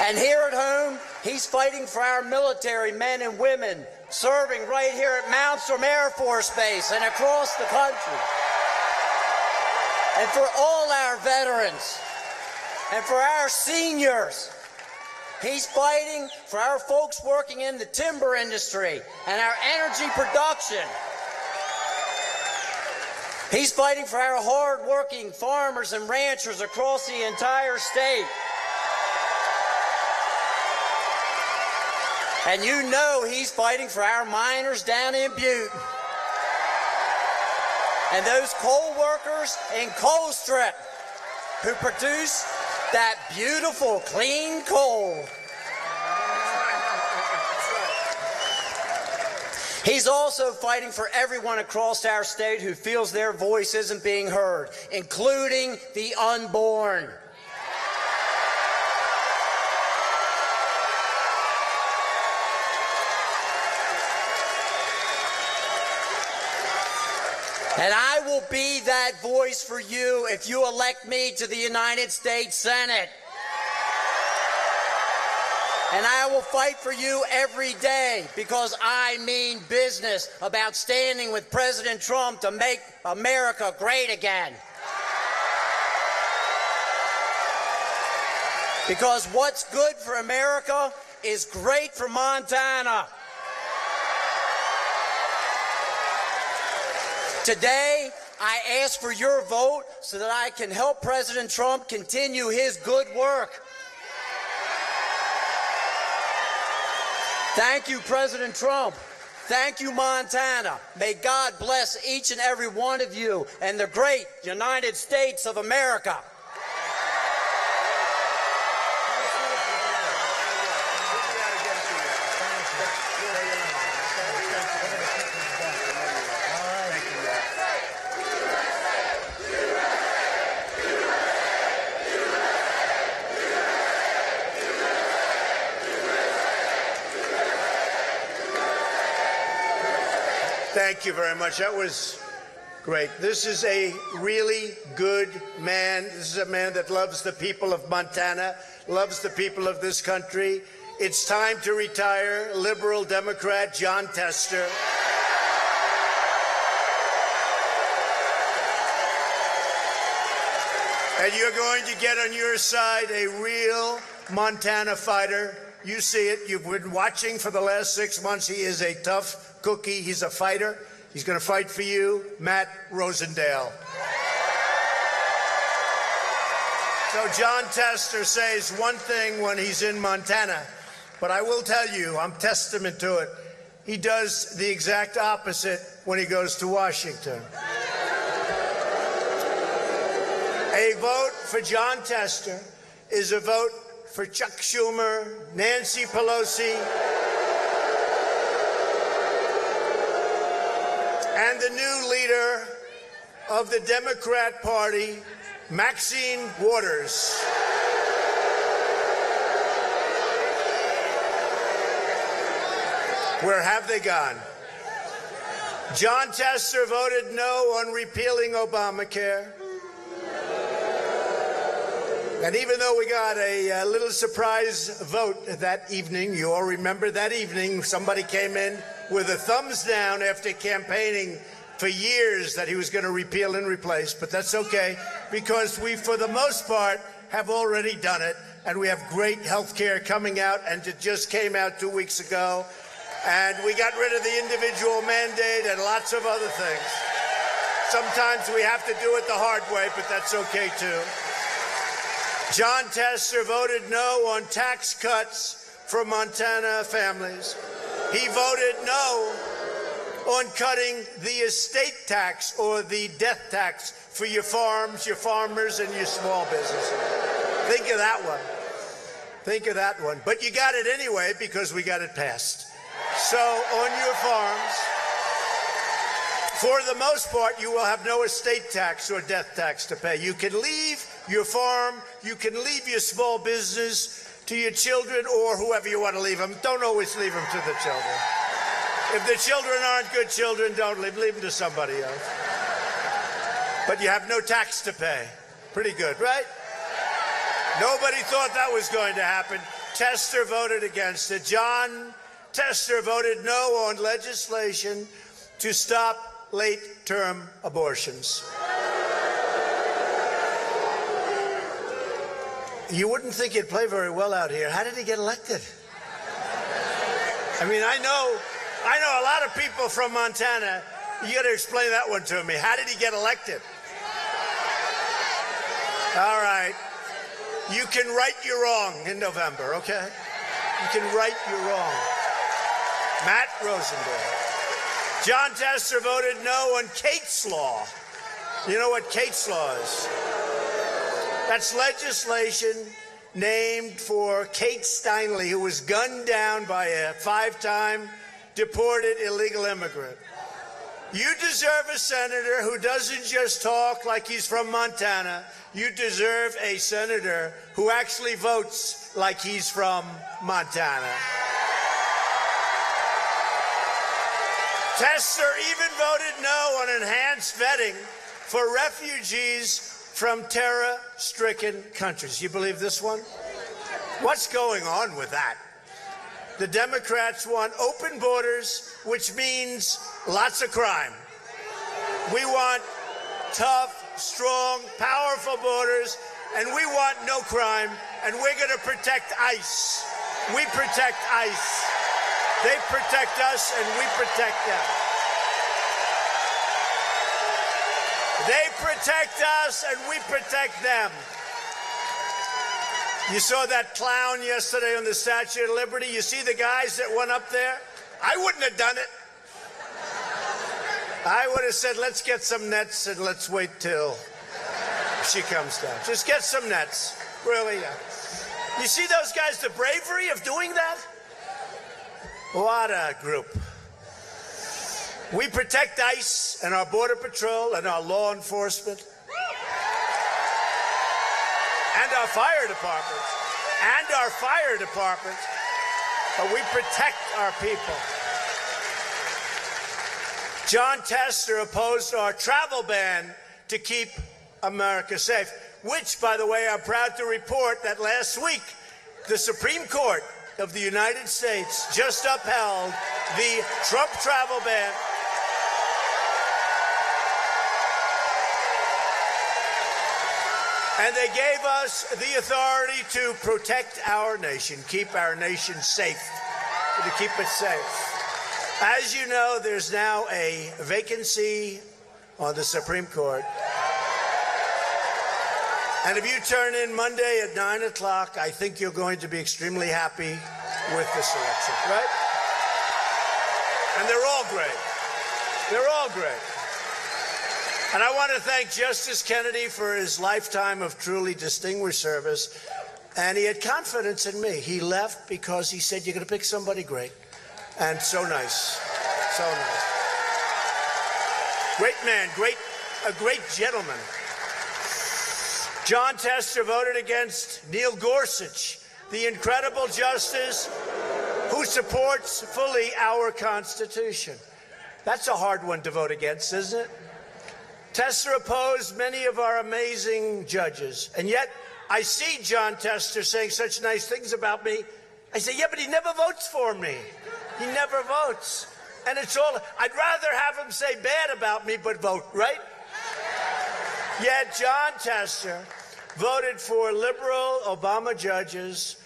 And here at home, he's fighting for our military men and women serving right here at Malmstrom Air Force Base and across the country. And for all our veterans and for our seniors. He's fighting for our folks working in the timber industry and our energy production. He's fighting for our hard-working farmers and ranchers across the entire state. And you know he's fighting for our miners down in Butte. And those coal workers in Colstrip who produce that beautiful, clean coal. He's also fighting for everyone across our state who feels their voice isn't being heard, including the unborn. And I will be that voice for you if you elect me to the United States Senate. And I will fight for you every day because I mean business about standing with President Trump to make America great again. Because what's good for America is great for Montana. Today, I ask for your vote so that I can help President Trump continue his good work. Thank you, President Trump. Thank you, Montana. May God bless each and every one of you and the great United States of America. Thank you very much. That was great. This is a really good man. This is a man that loves the people of Montana, loves the people of this country. It's time to retire liberal Democrat Jon Tester. And you're going to get on your side a real Montana fighter. You see it. You've been watching for the last 6 months. He is a tough cookie. He's a fighter. He's going to fight for you, Matt Rosendale. So Jon Tester says one thing when he's in Montana, but I will tell you, I'm testament to it. He does the exact opposite when he goes to Washington. A vote for Jon Tester is a vote for Chuck Schumer, Nancy Pelosi, and the new leader of the Democrat Party, Maxine Waters. Where have they gone? Jon Tester voted no on repealing Obamacare. And even though we got a little surprise vote that evening, you all remember that evening, somebody came in with a thumbs down after campaigning for years that he was going to repeal and replace. But that's okay, because we, for the most part, have already done it. And we have great health care coming out, and it just came out 2 weeks ago. And we got rid of the individual mandate and lots of other things. Sometimes we have to do it the hard way, but that's okay, too. Jon Tester voted no on tax cuts for Montana families. He voted no on cutting the estate tax or the death tax for your farms, your farmers, and your small businesses. Think of that one. Think of that one. But you got it anyway because we got it passed. So on your farms, for the most part, you will have no estate tax or death tax to pay. You can leave your farm, you can leave your small business to your children or whoever you want to leave them. Don't always leave them to the children. If the children aren't good children, don't leave them to somebody else. But you have no tax to pay. Pretty good, right? Nobody thought that was going to happen. Tester voted against it. Jon Tester voted no on legislation to stop late-term abortions. You wouldn't think he'd play very well out here. How did he get elected? I mean, I know a lot of people from Montana. You got to explain that one to me. How did he get elected? All right. You can right your wrong in November, okay? You can right your wrong. Matt Rosendale. Jon Tester voted no on Kate's Law. You know what Kate's Law is? That's legislation named for Kate Steinle, who was gunned down by a 5-time deported illegal immigrant. You deserve a senator who doesn't just talk like he's from Montana. You deserve a senator who actually votes like he's from Montana. Tester even voted no on enhanced vetting for refugees from terror-stricken countries. You believe this one? What's going on with that? The Democrats want open borders, which means lots of crime. We want tough, strong, powerful borders, and we want no crime, and we're going to protect ICE. We protect ICE. They protect us, and we protect them. They protect us, and we protect them. You saw that clown yesterday on the Statue of Liberty? You see the guys that went up there? I wouldn't have done it. I would have said, let's get some nets and let's wait till she comes down. Just get some nets. Really. You see those guys, the bravery of doing that? What a group. We protect ICE and our Border Patrol and our law enforcement and our fire department but we protect our people. John Tester opposed our travel ban to keep America safe, which, by the way, I'm proud to report that last week the Supreme Court of the United States just upheld the Trump travel ban. And they gave us the authority to protect our nation, keep our nation safe, to keep it safe. As you know, there's now a vacancy on the Supreme Court. And if you turn in Monday at 9 o'clock, I think you're going to be extremely happy with this election, right? And they're all great. They're all great. And I want to thank Justice Kennedy for his lifetime of truly distinguished service. And he had confidence in me. He left because he said, you're going to pick somebody great. And so nice. So nice. Great man, a great gentleman. John Tester voted against Neil Gorsuch, the incredible justice who supports fully our Constitution. That's a hard one to vote against, isn't it? Tester opposed many of our amazing judges, and yet I see John Tester saying such nice things about me. I say, yeah, but he never votes for me. He never votes. And it's all, I'd rather have him say bad about me, but vote, right? Yet John Tester voted for liberal Obama judges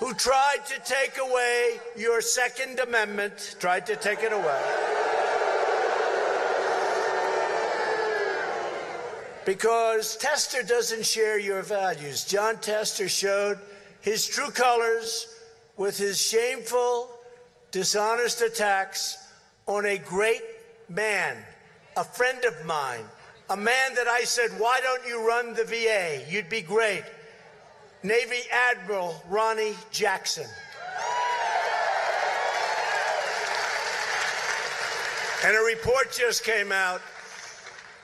who tried to take away your Second Amendment, tried to take it away. Because Tester doesn't share your values. John Tester showed his true colors with his shameful, dishonest attacks on a great man, a friend of mine, a man that I said, why don't you run the VA? You'd be great. Navy Admiral Ronnie Jackson. And a report just came out,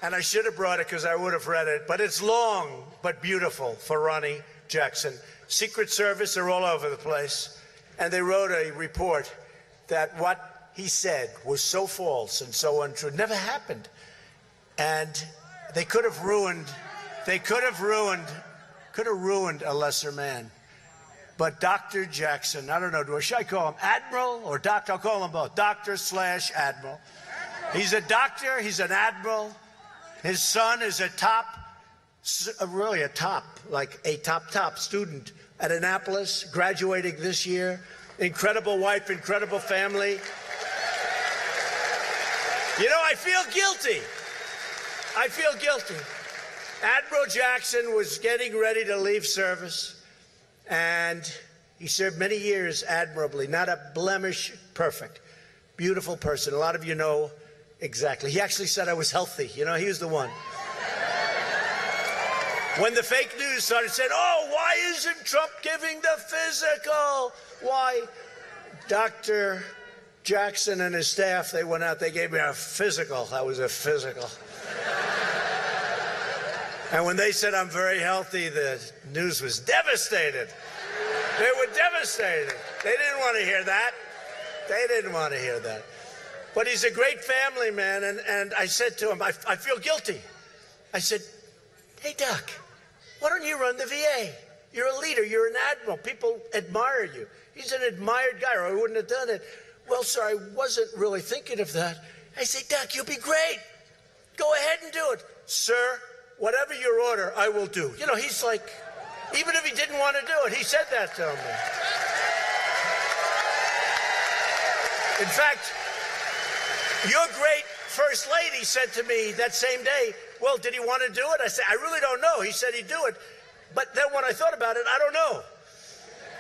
and I should have brought it because I would have read it, but it's long but beautiful for Ronnie Jackson. Secret Service are all over the place, and they wrote a report that what he said was so false and so untrue. It never happened. And they could have ruined a lesser man. But Dr. Jackson, I don't know, should I call him Admiral or Doctor? I'll call him both, Doctor/Admiral. He's a doctor, he's an admiral. His son is a top student at Annapolis, graduating this year. Incredible wife, incredible family. You know, I feel guilty. Admiral Jackson was getting ready to leave service, and he served many years admirably, not a blemish, perfect, beautiful person. A lot of you know exactly. He actually said I was healthy. You know, he was the one. When the fake news started saying, oh, why isn't Trump giving the physical? Why? Dr. Jackson and his staff, they went out, they gave me a physical. That was a physical. And when they said I'm very healthy, the news was devastated. They were devastated. They didn't want to hear that. They didn't want to hear that. But he's a great family man, and I said to him, I feel guilty. I said, hey, Doc, why don't you run the VA? You're a leader. You're an admiral. People admire you. He's an admired guy, or I wouldn't have done it. Well, sir, I wasn't really thinking of that. I say, Doc, you'll be great. Go ahead and do it. Sir, whatever your order, I will do. You know, he's like, even if he didn't want to do it, he said that to me. In fact, your great First Lady said to me that same day, well, did he want to do it? I said, I really don't know. He said he'd do it. But then when I thought about it, I don't know.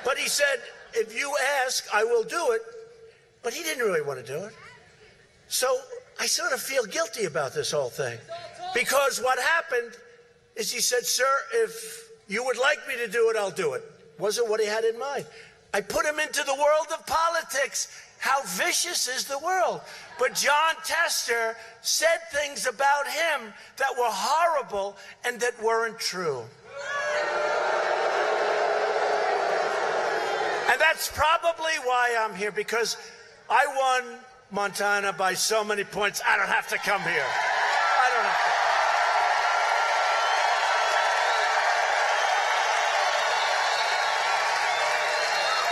But he said, if you ask, I will do it. But he didn't really want to do it. So I sort of feel guilty about this whole thing. Because what happened is he said, sir, if you would like me to do it, I'll do it. Wasn't what he had in mind. I put him into the world of politics. How vicious is the world? But Jon Tester said things about him that were horrible and that weren't true. And that's probably why I'm here, because I won Montana by so many points, I don't have to come here. I don't have to.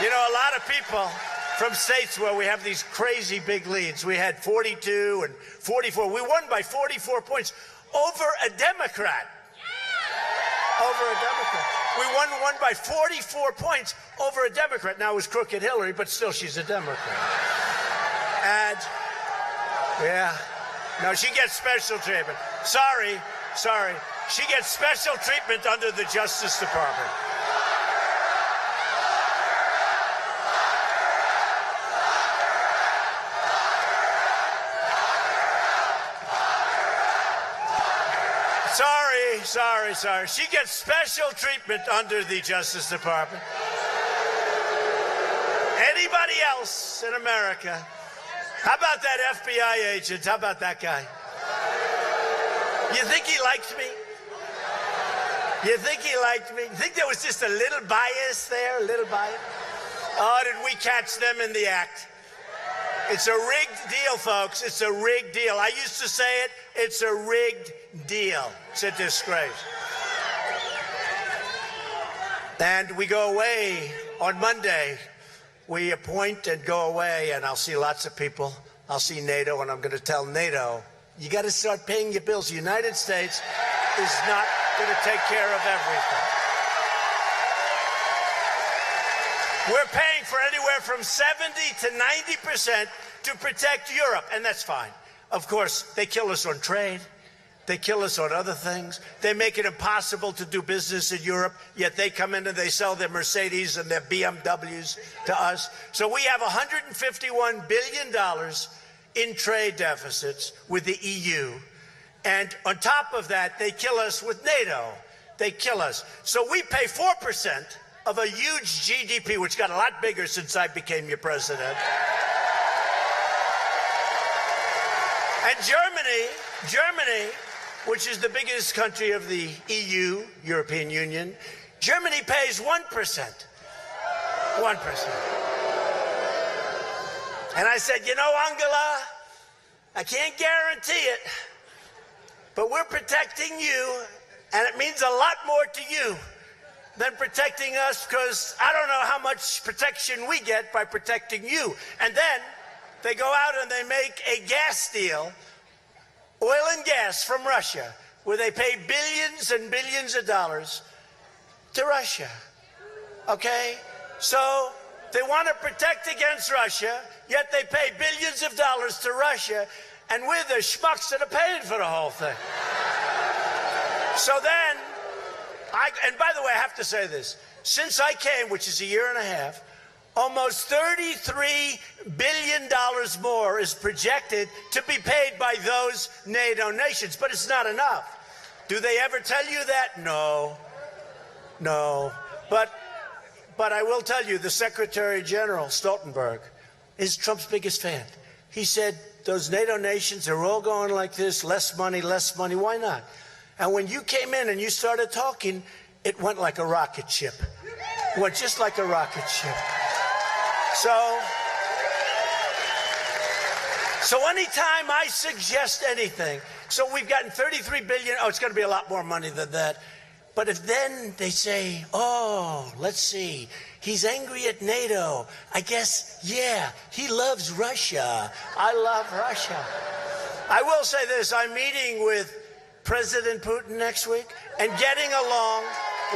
You know, a lot of people from states where we have these crazy big leads, we had 42 and 44. We won by 44 points over a Democrat. Over a Democrat. We won by 44 points over a Democrat. Now it was crooked Hillary, but still she's a Democrat. And, yeah, no, she gets special treatment. Sorry. She gets special treatment under the Justice Department. Sorry. She gets special treatment under the Justice Department. Anybody else in America? How about that FBI agent? How about that guy? You think he liked me? You think he liked me? You think there was just a little bias there? A little bias? Oh, did we catch them in the act? It's a rigged deal, folks. It's a rigged deal. I used to say it. It's a rigged deal. It's a disgrace. And we go away on Monday. We appoint and go away, and I'll see lots of people. I'll see NATO, and I'm going to tell NATO, you got to start paying your bills. The United States is not going to take care of everything. We're paying for anywhere from 70 to 90% to protect Europe, and that's fine. Of course, they kill us on trade. They kill us on other things. They make it impossible to do business in Europe, yet they come in and they sell their Mercedes and their BMWs to us. So we have $151 billion in trade deficits with the EU. And on top of that, they kill us with NATO. They kill us. So we pay 4% of a huge GDP, which got a lot bigger since I became your president. And Germany, which is the biggest country of the EU, European Union, Germany pays 1%. 1%. And I said, you know, Angela, I can't guarantee it, but we're protecting you, and it means a lot more to you than protecting us, because I don't know how much protection we get by protecting you. And then they go out and they make a gas deal, oil and gas from Russia, where they pay billions and billions of dollars to Russia. Okay? So they want to protect against Russia, yet they pay billions of dollars to Russia, and we're the schmucks that are paying for the whole thing. So then, and by the way, I have to say this. Since I came, which is a year and a half, almost $33 billion more is projected to be paid by those NATO nations. But it's not enough. Do they ever tell you that? No. But I will tell you, the Secretary General, Stoltenberg, is Trump's biggest fan. He said, those NATO nations are all going like this, less money, why not? And when you came in and you started talking, it went like a rocket ship. It went just like a rocket ship. So anytime I suggest anything, so we've gotten $33 billion, it's going to be a lot more money than that. But if then they say, oh, let's see, he's angry at NATO. I guess, yeah, he loves Russia. I love Russia. I will say this, I'm meeting with President Putin next week and getting along,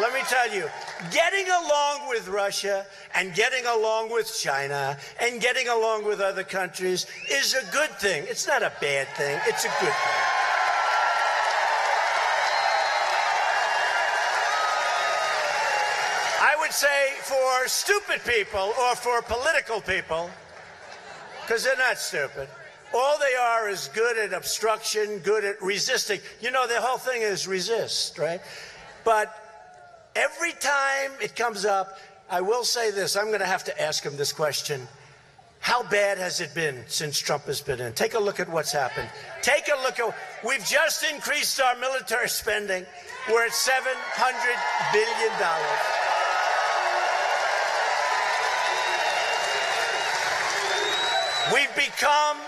let me tell you, getting along with Russia and getting along with China and getting along with other countries is a good thing. It's not a bad thing, it's a good thing. I would say for stupid people or for political people, because they're not stupid, all they are is good at obstruction, good at resisting. You know, the whole thing is resist, right? But every time it comes up, I will say this, I'm going to have to ask him this question. How bad has it been since Trump has been in? Take a look at what's happened. Take a look at, we've just increased our military spending. We're at $700 billion. We've become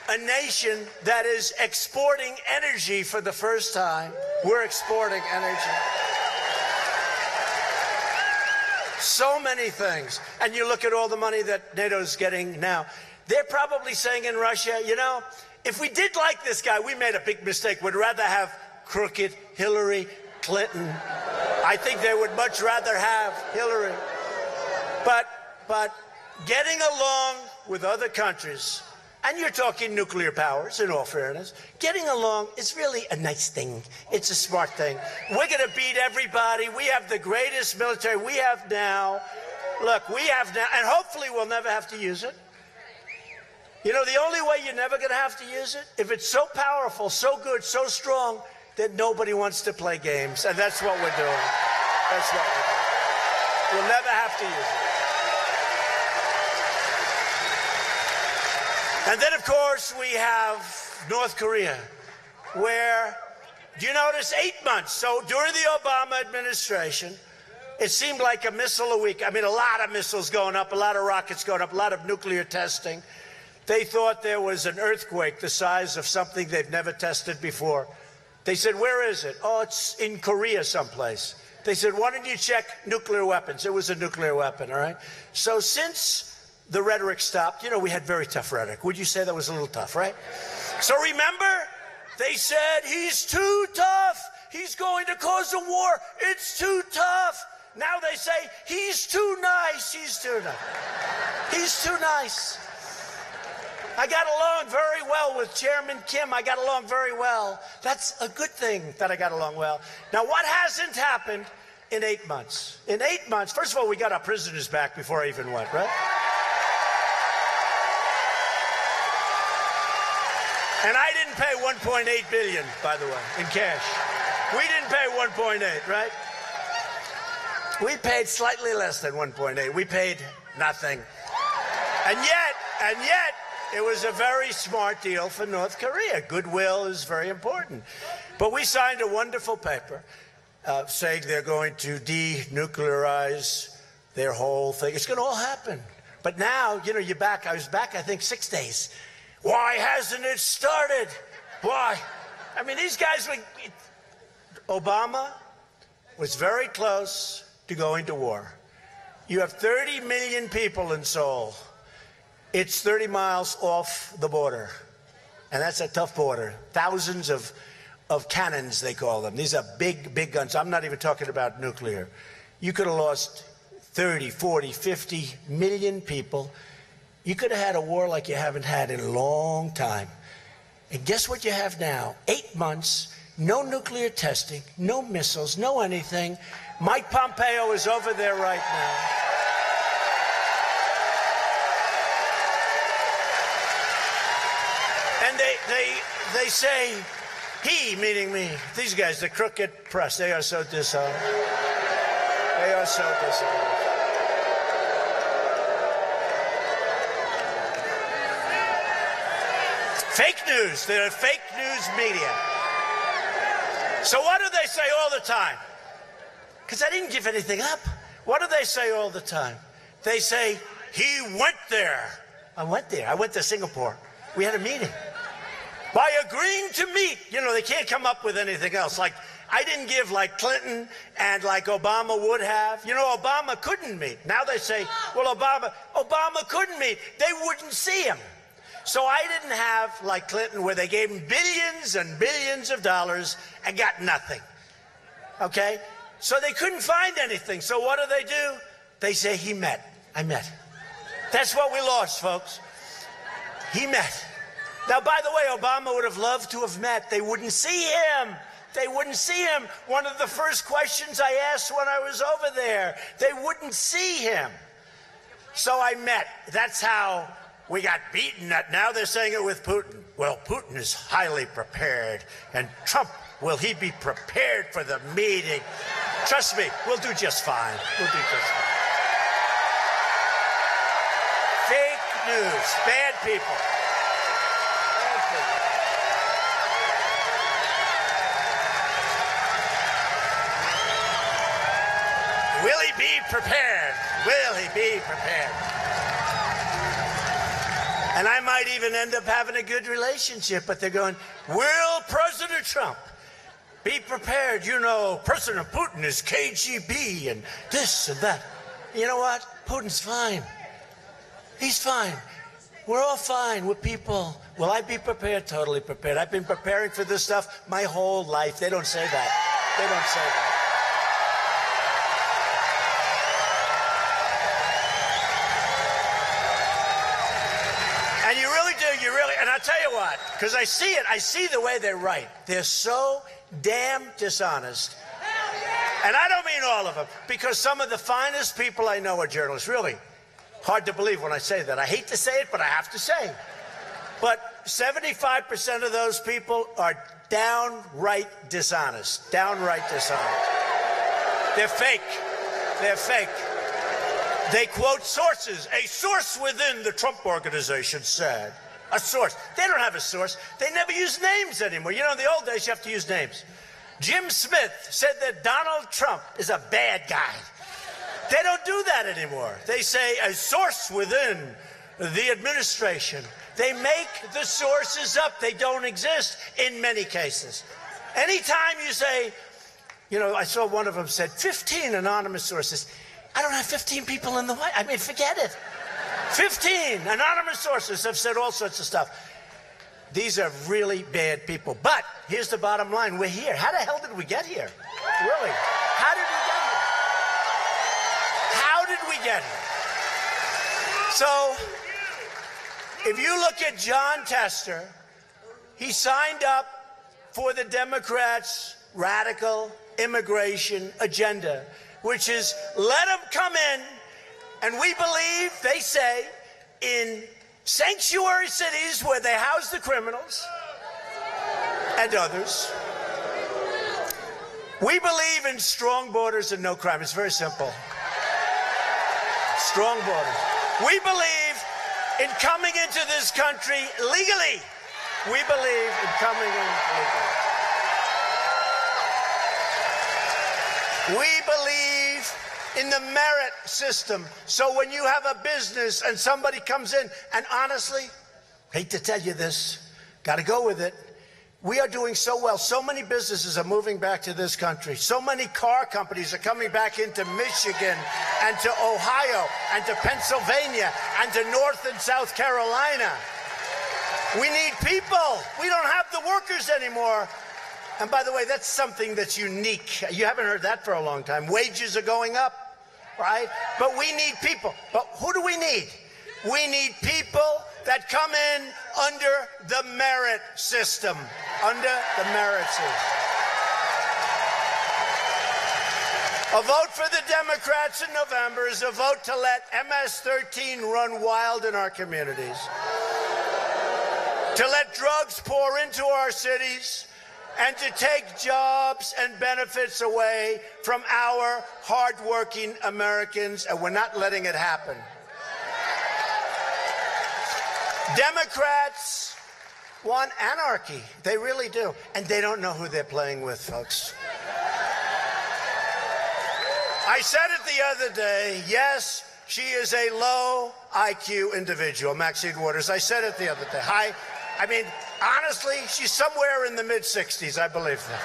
a nation that is exporting energy for the first time. We're exporting energy. So many things. And you look at all the money that NATO's getting now. They're probably saying in Russia, you know, if we did like this guy, we made a big mistake. We'd rather have crooked Hillary Clinton. I think they would much rather have Hillary. But getting along with other countries, and you're talking nuclear powers, in all fairness, getting along is really a nice thing. It's a smart thing. We're going to beat everybody. We have the greatest military we have now. Look, we have now, and hopefully we'll never have to use it. You know, the only way you're never going to have to use it, if it's so powerful, so good, so strong, that nobody wants to play games. And that's what we're doing. That's what we're doing. We'll never have to use it. And then, of course, we have North Korea, where, do you notice, 8 months? So during the Obama administration, it seemed like a missile a week. I mean, a lot of missiles going up, a lot of rockets going up, a lot of nuclear testing. They thought there was an earthquake the size of something they've never tested before. They said, where is it? Oh, it's in Korea someplace. They said, why don't you check nuclear weapons? It was a nuclear weapon, all right? So since the rhetoric stopped, you know, we had very tough rhetoric. Would you say that was a little tough, right? So remember, they said, he's too tough. He's going to cause a war. It's too tough. Now they say, he's too nice. He's too nice. He's too nice. I got along very well with Chairman Kim. I got along very well. That's a good thing that I got along well. Now, what hasn't happened in 8 months? In 8 months, first of all, we got our prisoners back before I even went, right? And I didn't pay $1.8 billion, by the way, in cash. We didn't pay 1.8, right? We paid slightly less than 1.8. We paid nothing. And yet, it was a very smart deal for North Korea. Goodwill is very important. But we signed a wonderful paper saying they're going to denuclearize their whole thing. It's going to all happen. But now, you know, you're back. I was back, I think, 6 days. Why hasn't it started? Why? I mean, these guys were... Obama was very close to going to war. You have 30 million people in Seoul. It's 30 miles off the border. And that's a tough border. Thousands of cannons, they call them. These are big, big guns. I'm not even talking about nuclear. You could have lost 30, 40, 50 million people. You could have had a war like you haven't had in a long time. And guess what you have now? 8 months, no nuclear testing, no missiles, no anything. Mike Pompeo is over there right now. And they say, he, meaning me, these guys, the crooked press, they are so dishonest. They are so dishonest. Fake news. They're fake news media. So what do they say all the time? Because I didn't give anything up. What do they say all the time? They say, he went there. I went there. I went to Singapore. We had a meeting. By agreeing to meet, you know, they can't come up with anything else. Like, I didn't give like Clinton and like Obama would have. You know, Obama couldn't meet. Now they say, well, Obama couldn't meet. They wouldn't see him. So I didn't have like Clinton where they gave him billions and billions of dollars and got nothing. Okay? So they couldn't find anything. So what do? They say he met. I met. That's what we lost, folks. He met. Now, by the way, Obama would have loved to have met. They wouldn't see him. They wouldn't see him. One of the first questions I asked when I was over there, they wouldn't see him. So I met. That's how we got beaten. Now they're saying it with Putin. Well, Putin is highly prepared. And Trump, will he be prepared for the meeting? Trust me, we'll do just fine. We'll do just fine. Fake news. Bad people. Bad people. Will he be prepared? Will he be prepared? And I might even end up having a good relationship, but they're going, will President Trump be prepared? You know, President Putin is KGB and this and that. You know what? Putin's fine. He's fine. We're all fine with people. Will I be prepared? Totally prepared. I've been preparing for this stuff my whole life. They don't say that. They don't say that. And you really do, and I'll tell you what, because I see the way they write. They're so damn dishonest. And I don't mean all of them, because some of the finest people I know are journalists, really. Hard to believe when I say that. I hate to say it, but I have to say. But 75% of those people are downright dishonest. Downright dishonest. They're fake. They're fake. They quote sources. A source within the Trump organization said. A source. They don't have a source. They never use names anymore. You know, in the old days, you have to use names. Jim Smith said that Donald Trump is a bad guy. They don't do that anymore. They say a source within the administration. They make the sources up. They don't exist in many cases. Anytime you say, you know, I saw one of them said 15 anonymous sources. I don't have 15 people in the White House. I mean, forget it. 15 anonymous sources have said all sorts of stuff. These are really bad people. But here's the bottom line. We're here. How the hell did we get here? Really? How did we get here? How did we get here? So, if you look at Jon Tester, he signed up for the Democrats' radical immigration agenda, which is let them come in, and we believe, they say, in sanctuary cities where they house the criminals and others. We believe in strong borders and no crime. It's very simple. Strong borders. We believe in coming into this country legally. We believe in coming in legally. We believe in the merit system. So when you have a business and somebody comes in, and honestly, hate to tell you this, got to go with it. We are doing so well. So many businesses are moving back to this country. So many car companies are coming back into Michigan and to Ohio and to Pennsylvania and to North and South Carolina. We need people. We don't have the workers anymore. And by the way, that's something that's unique. You haven't heard that for a long time. Wages are going up, right? But we need people. But who do we need? We need people that come in under the merit system. Under the merit system. A vote for the Democrats in November is a vote to let MS-13 run wild in our communities. To let drugs pour into our cities, and to take jobs and benefits away from our hardworking Americans, and we're not letting it happen. Democrats want anarchy. They really do. And they don't know who they're playing with, folks. I said it the other day, yes, she is a low IQ individual, Maxine Waters. I said it the other day. I mean, honestly, she's somewhere in the mid-60s, I believe that.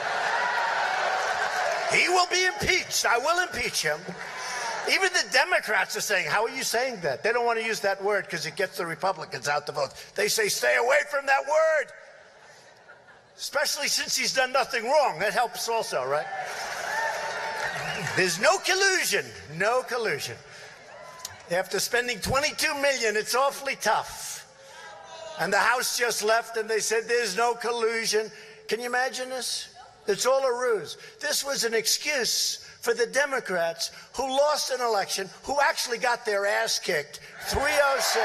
He will be impeached. I will impeach him. Even the Democrats are saying, how are you saying that? They don't want to use that word because it gets the Republicans out to vote. They say, stay away from that word. Especially since he's done nothing wrong. That helps also, right? There's no collusion. No collusion. After spending $22 million, it's awfully tough. And the House just left and they said there's no collusion. Can you imagine this? It's all a ruse. This was an excuse for the Democrats who lost an election, who actually got their ass kicked. 306.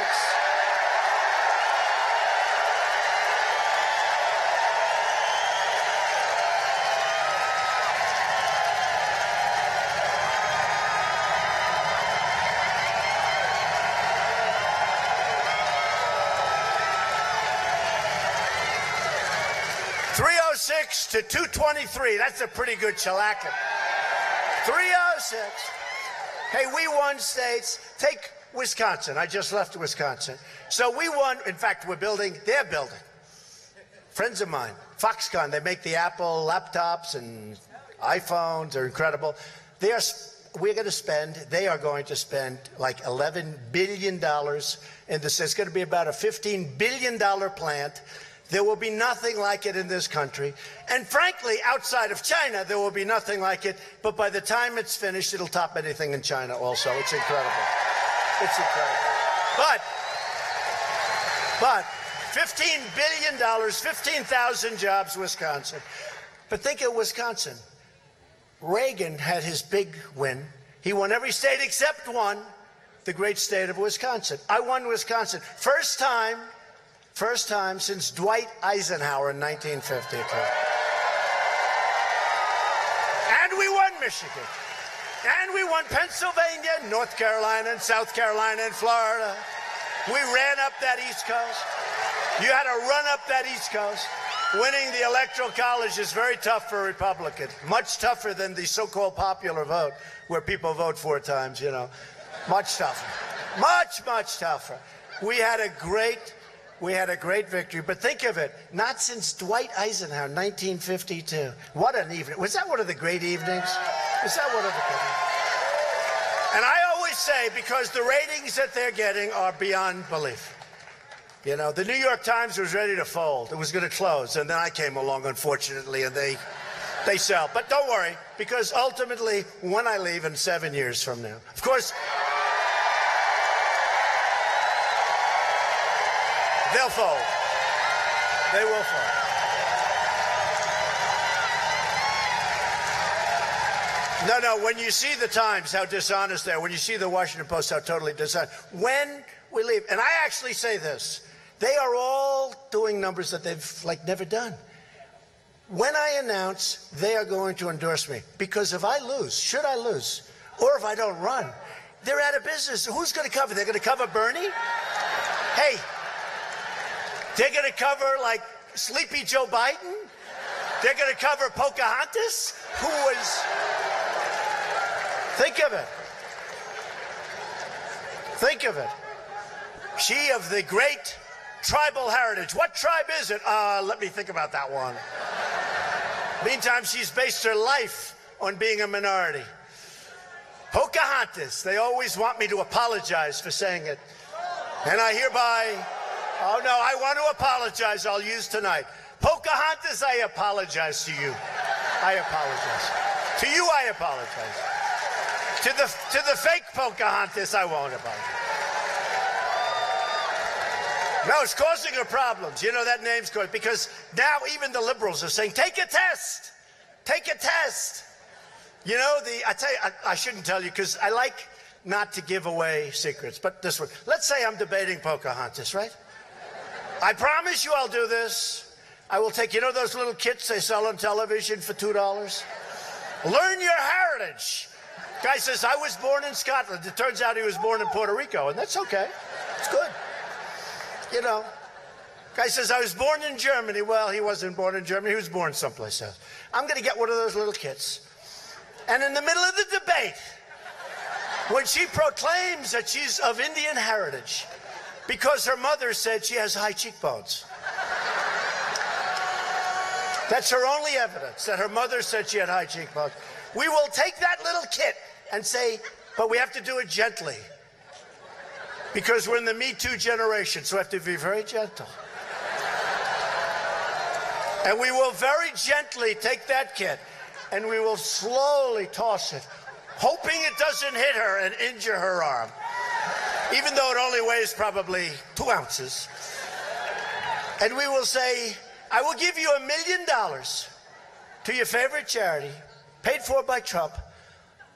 To 223. That's a pretty good shellacking. 306. Hey, we won states. Take Wisconsin. I just left Wisconsin. So we won. In fact, they're building. Friends of mine, Foxconn, they make the Apple laptops and iPhones. They're incredible. They are going to spend like $11 billion in this. It's going to be about a $15 billion plant. There will be nothing like it in this country. And frankly, outside of China, there will be nothing like it. But by the time it's finished, it'll top anything in China also. It's incredible. It's incredible. But $15 billion, 15,000 jobs, Wisconsin. But think of Wisconsin. Reagan had his big win. He won every state except one, the great state of Wisconsin. I won Wisconsin. First time since Dwight Eisenhower in 1952. And we won Michigan. And we won Pennsylvania, North Carolina, and South Carolina, and Florida. We ran up that East Coast. You had to run up that East Coast. Winning the Electoral College is very tough for a Republican. Much tougher than the so-called popular vote, where people vote 4 times, you know. Much tougher. Much, much tougher. We had a great victory, but think of it, not since Dwight Eisenhower, 1952. What an evening. Was that one of the great evenings? Was that one of the great evenings? And I always say, because the ratings that they're getting are beyond belief. You know, the New York Times was ready to fold. It was going to close, and then I came along, unfortunately, and they sell. But don't worry, because ultimately, when I leave in 7 years from now, of course, they'll fold. They will fold. No, when you see the Times, how dishonest they are, when you see the Washington Post, how totally dishonest, when we leave, and I actually say this, they are all doing numbers that they've, never done. When I announce they are going to endorse me, because if I lose, should I lose, or if I don't run, they're out of business. Who's going to cover? They're going to cover Bernie? Hey, they're going to cover, Sleepy Joe Biden? They're going to cover Pocahontas? Who was... Think of it. Think of it. She of the great tribal heritage. What tribe is it? Let me think about that one. Meantime, she's based her life on being a minority. Pocahontas. They always want me to apologize for saying it. And I hereby... Oh, no, I want to apologize. I'll use tonight. Pocahontas, I apologize to you. I apologize. To you, I apologize. To the fake Pocahontas, I won't apologize. No, it's causing her problems. You know, that name's causing, because now even the liberals are saying, take a test. Take a test. You know, I tell you, I shouldn't tell you, because I like not to give away secrets, but this one. Let's say I'm debating Pocahontas, right? I promise you I'll do this. I will take, you know those little kits they sell on television for $2? Learn your heritage. Guy says, I was born in Scotland. It turns out he was born in Puerto Rico, and that's okay. It's good. You know. Guy says, I was born in Germany. Well, he wasn't born in Germany. He was born someplace else. I'm going to get one of those little kits. And in the middle of the debate, when she proclaims that she's of Indian heritage, because her mother said she has high cheekbones. That's her only evidence, that her mother said she had high cheekbones. We will take that little kit and say, but we have to do it gently. Because we're in the Me Too generation, so we have to be very gentle. And we will very gently take that kit and we will slowly toss it, hoping it doesn't hit her and injure her arm. Even though it only weighs probably 2 ounces. And we will say, I will give you $1 million to your favorite charity, paid for by Trump,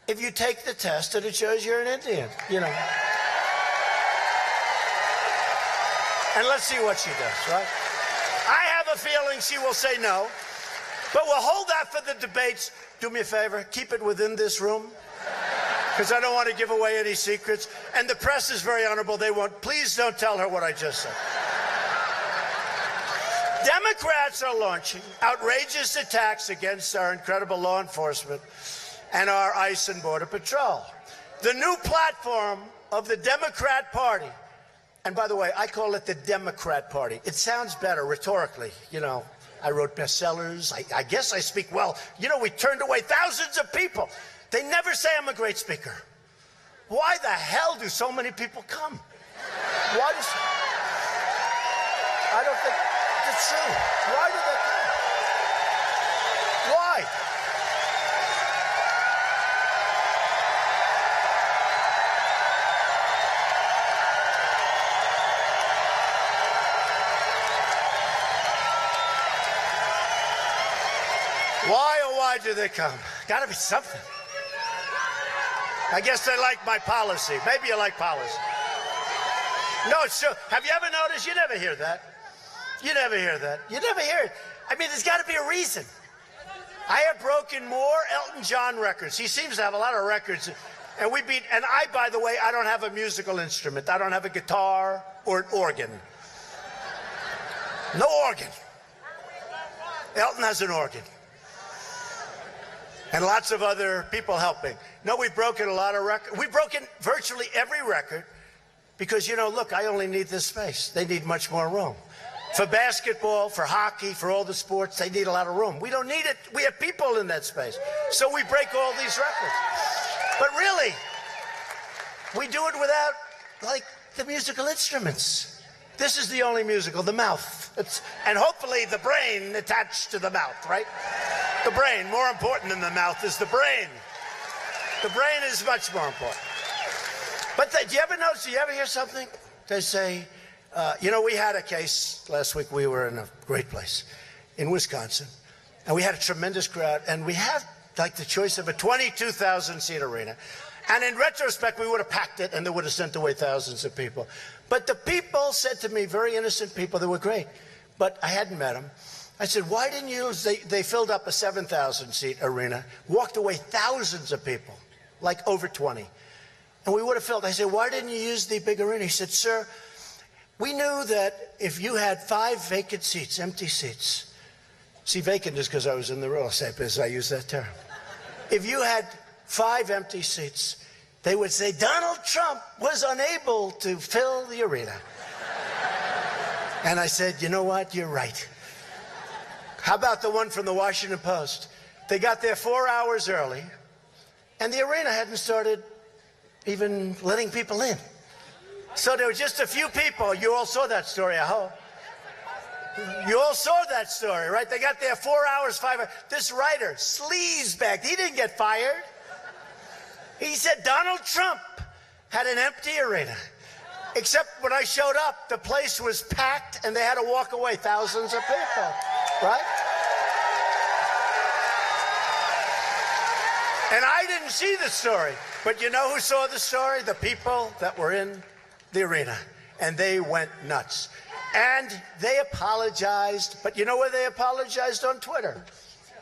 if you take the test and it shows you're an Indian, you know. And let's see what she does, right? I have a feeling she will say no, but we'll hold that for the debates. Do me a favor, keep it within this room, because I don't want to give away any secrets. And the press is very honorable. They won't. Please don't tell her what I just said. Democrats are launching outrageous attacks against our incredible law enforcement and our ICE and Border Patrol. The new platform of the Democrat Party, and by the way, I call it the Democrat Party. It sounds better rhetorically. You know, I wrote bestsellers. I guess I speak well. You know, we turned away thousands of people. They never say I'm a great speaker. Why the hell do so many people come? Why does... I don't think it's true. Why do they come? Why? Why, oh, why do they come? Gotta be something. I guess they like my policy. Maybe you like policy. No, it's true. Have you ever noticed? You never hear that. You never hear that. You never hear it. I mean, there's got to be a reason. I have broken more Elton John records. He seems to have a lot of records. And we beat, and I, by the way, I don't have a musical instrument. I don't have a guitar or an organ. No organ. Elton has an organ. And lots of other people helping. No, we've broken a lot of records. We've broken virtually every record because, you know, look, I only need this space. They need much more room. For basketball, for hockey, for all the sports, they need a lot of room. We don't need it. We have people in that space. So we break all these records. But really, we do it without, like, the musical instruments. This is the only musical, the mouth. And hopefully the brain attached to the mouth, right? The brain, more important than the mouth, is the brain. The brain is much more important. But do you ever notice, do you ever hear something? They say, you know, we had a case last week. We were in a great place in Wisconsin, and we had a tremendous crowd, and we had, like, the choice of a 22,000-seat arena. And in retrospect, we would have packed it, and they would have sent away thousands of people. But the people said to me, very innocent people, they were great, but I hadn't met them. I said, why didn't you use, they filled up a 7,000-seat arena, walked away thousands of people, like over 20. And we would have filled. I said, why didn't you use the big arena? He said, sir, we knew that if you had 5 vacant seats, empty seats, see, vacant is because I was in the real estate business, I use that term. If you had 5 empty seats, they would say, Donald Trump was unable to fill the arena. And I said, you know what, you're right. How about the one from the Washington Post? They got there 4 hours early, and the arena hadn't started even letting people in. So there were just a few people. You all saw that story, I hope. You all saw that story, right? They got there 4 hours, 5 hours. This writer, sleazebag, he didn't get fired. He said Donald Trump had an empty arena. Except when I showed up, the place was packed and they had to walk away, thousands of people, right? And I didn't see the story, but you know who saw the story? The people that were in the arena, and they went nuts. And they apologized, but you know where they apologized? On Twitter.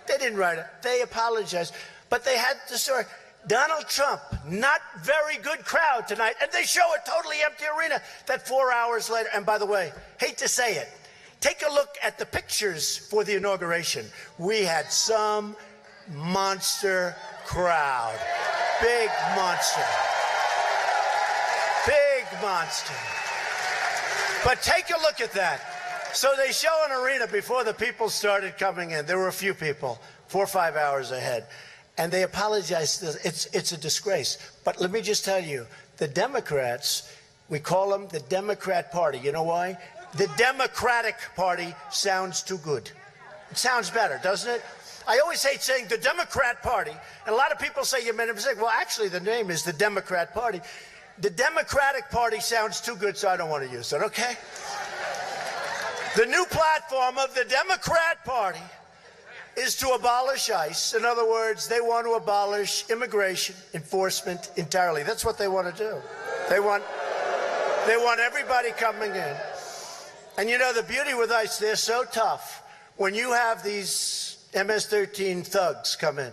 They didn't write it. They apologized, but they had the story. Donald Trump, not very good crowd tonight, and they show a totally empty arena that 4 hours later, and by the way, hate to say it, take a look at the pictures for the inauguration. We had some monster crowd. Big monster. Big monster. But take a look at that. So they show an arena before the people started coming in. There were a few people, 4 or 5 hours ahead. and they apologize. It's a disgrace. But let me just tell you, the Democrats, we call them the Democrat Party. You know why? The Democratic Party sounds too good. It sounds better, doesn't it? I always hate saying the Democrat Party, and a lot of people say you made a mistake. Well, actually, the name is the Democrat Party. The Democratic Party sounds too good, so I don't want to use it, okay? The new platform of the Democrat Party is to abolish ICE. In other words, they want to abolish immigration enforcement entirely. That's what they want to do. They want everybody coming in. And you know, the beauty with ICE, they're so tough. When you have these MS-13 thugs come in,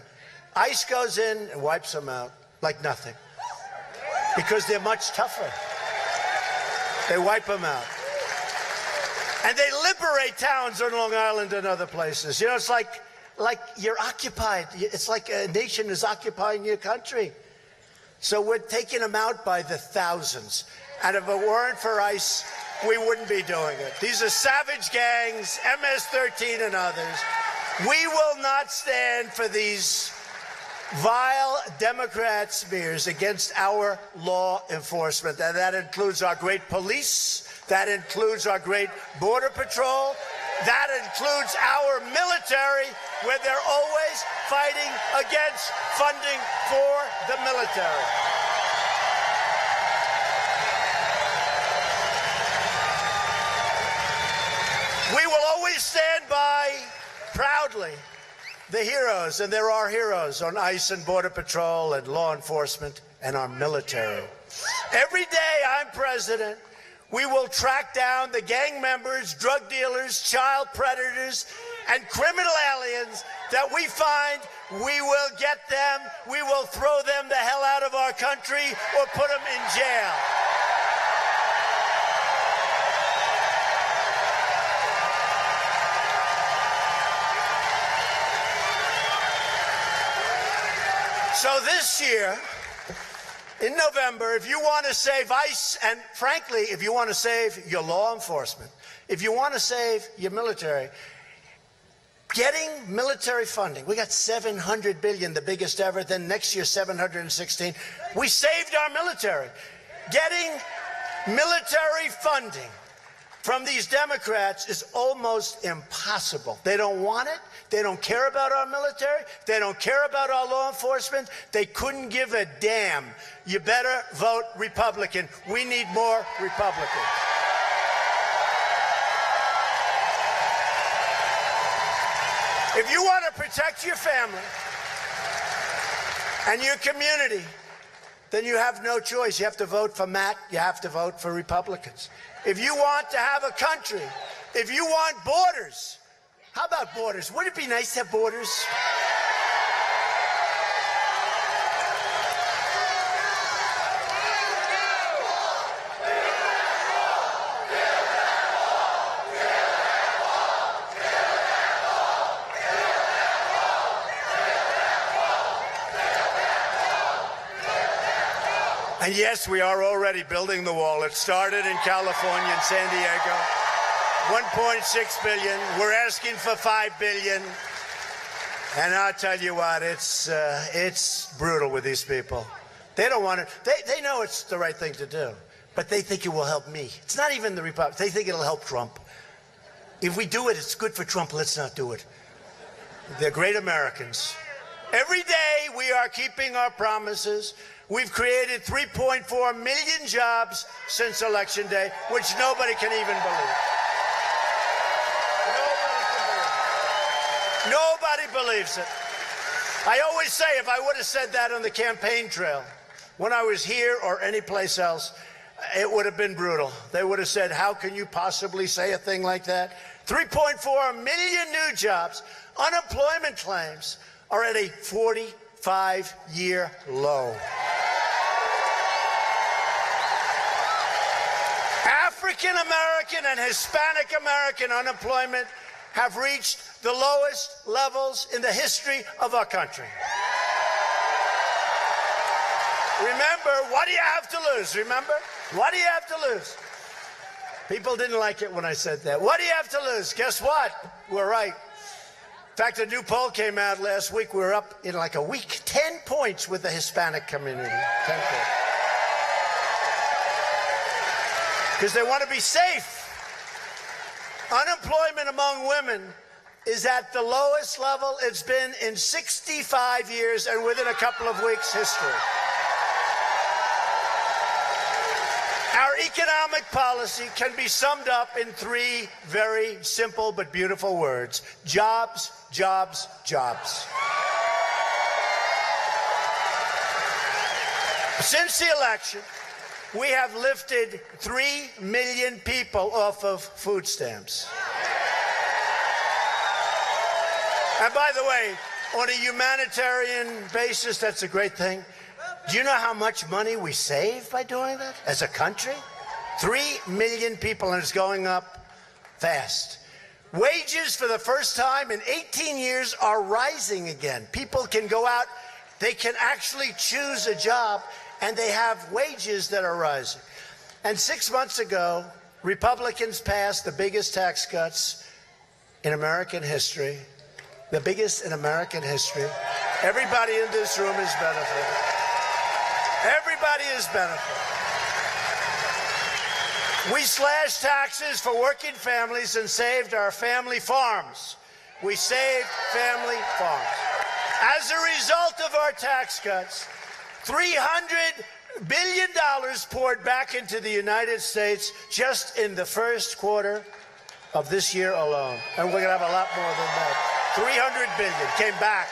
ICE goes in and wipes them out like nothing. Because they're much tougher. They wipe them out. And they liberate towns on Long Island and other places. You know, it's like you're occupied. It's like a nation is occupying your country. So we're taking them out by the thousands. And if it weren't for ICE, we wouldn't be doing it. These are savage gangs, MS-13 and others. We will not stand for these vile Democrat smears against our law enforcement. And that includes our great police. That includes our great Border Patrol. That includes our military, where they're always fighting against funding for the military. We will always stand by proudly the heroes, and there are heroes on ICE and Border Patrol and law enforcement and our military. Every day I'm president, we will track down the gang members, drug dealers, child predators, and criminal aliens that we find. We will get them, we will throw them the hell out of our country or put them in jail. So this year, in November, if you want to save ICE, and frankly, if you want to save your law enforcement, if you want to save your military, getting military funding, we got $700 billion, the biggest ever, then next year $716. We saved our military. Getting military funding from these Democrats is almost impossible. They don't want it. They don't care about our military. They don't care about our law enforcement. They couldn't give a damn. You better vote Republican. We need more Republicans. If you want to protect your family and your community, then you have no choice. You have to vote for Matt. You have to vote for Republicans. If you want to have a country, if you want borders, how about borders? Wouldn't it be nice to have borders? And yes, we are already building the wall. It started in California and San Diego. 1.6 billion. We're asking for $5 billion. And I'll tell you what, it's brutal with these people. They don't want it. They know it's the right thing to do, but they think it will help me. It's not even the Republicans. They think it'll help Trump. If we do it, it's good for Trump. Let's not do it. They're great Americans. Every day we are keeping our promises. We've created 3.4 million jobs since Election Day, which nobody can even believe. Nobody believes it. I always say, if I would have said that on the campaign trail, when I was here or any place else, it would have been brutal. They would have said, how can you possibly say a thing like that? 3.4 million new jobs. Unemployment claims are at a 45-year low. African American and Hispanic American unemployment have reached the lowest levels in the history of our country. Remember, what do you have to lose? Remember? What do you have to lose? People didn't like it when I said that. What do you have to lose? Guess what? We're right. In fact, a new poll came out last week. We were up in like a week, 10 points with the Hispanic community. 10 points. Because they want to be safe. Unemployment among women is at the lowest level it's been in 65 years, and within a couple of weeks' history. Our economic policy can be summed up in 3 very simple but beautiful words: jobs, jobs, jobs. Since the election, we have lifted 3 million people off of food stamps. And by the way, on a humanitarian basis, that's a great thing. Do you know how much money we save by doing that as a country? 3 million people, and it's going up fast. Wages for the first time in 18 years are rising again. People can go out, they can actually choose a job, and they have wages that are rising. And 6 months ago, Republicans passed the biggest tax cuts in American history. The biggest in American history. Everybody in this room is benefiting. Everybody is benefiting. We slashed taxes for working families and saved our family farms. We saved family farms. As a result of our tax cuts, $300 billion poured back into the United States just in the first quarter of this year alone. And we're going to have a lot more than that. 300 billion came back.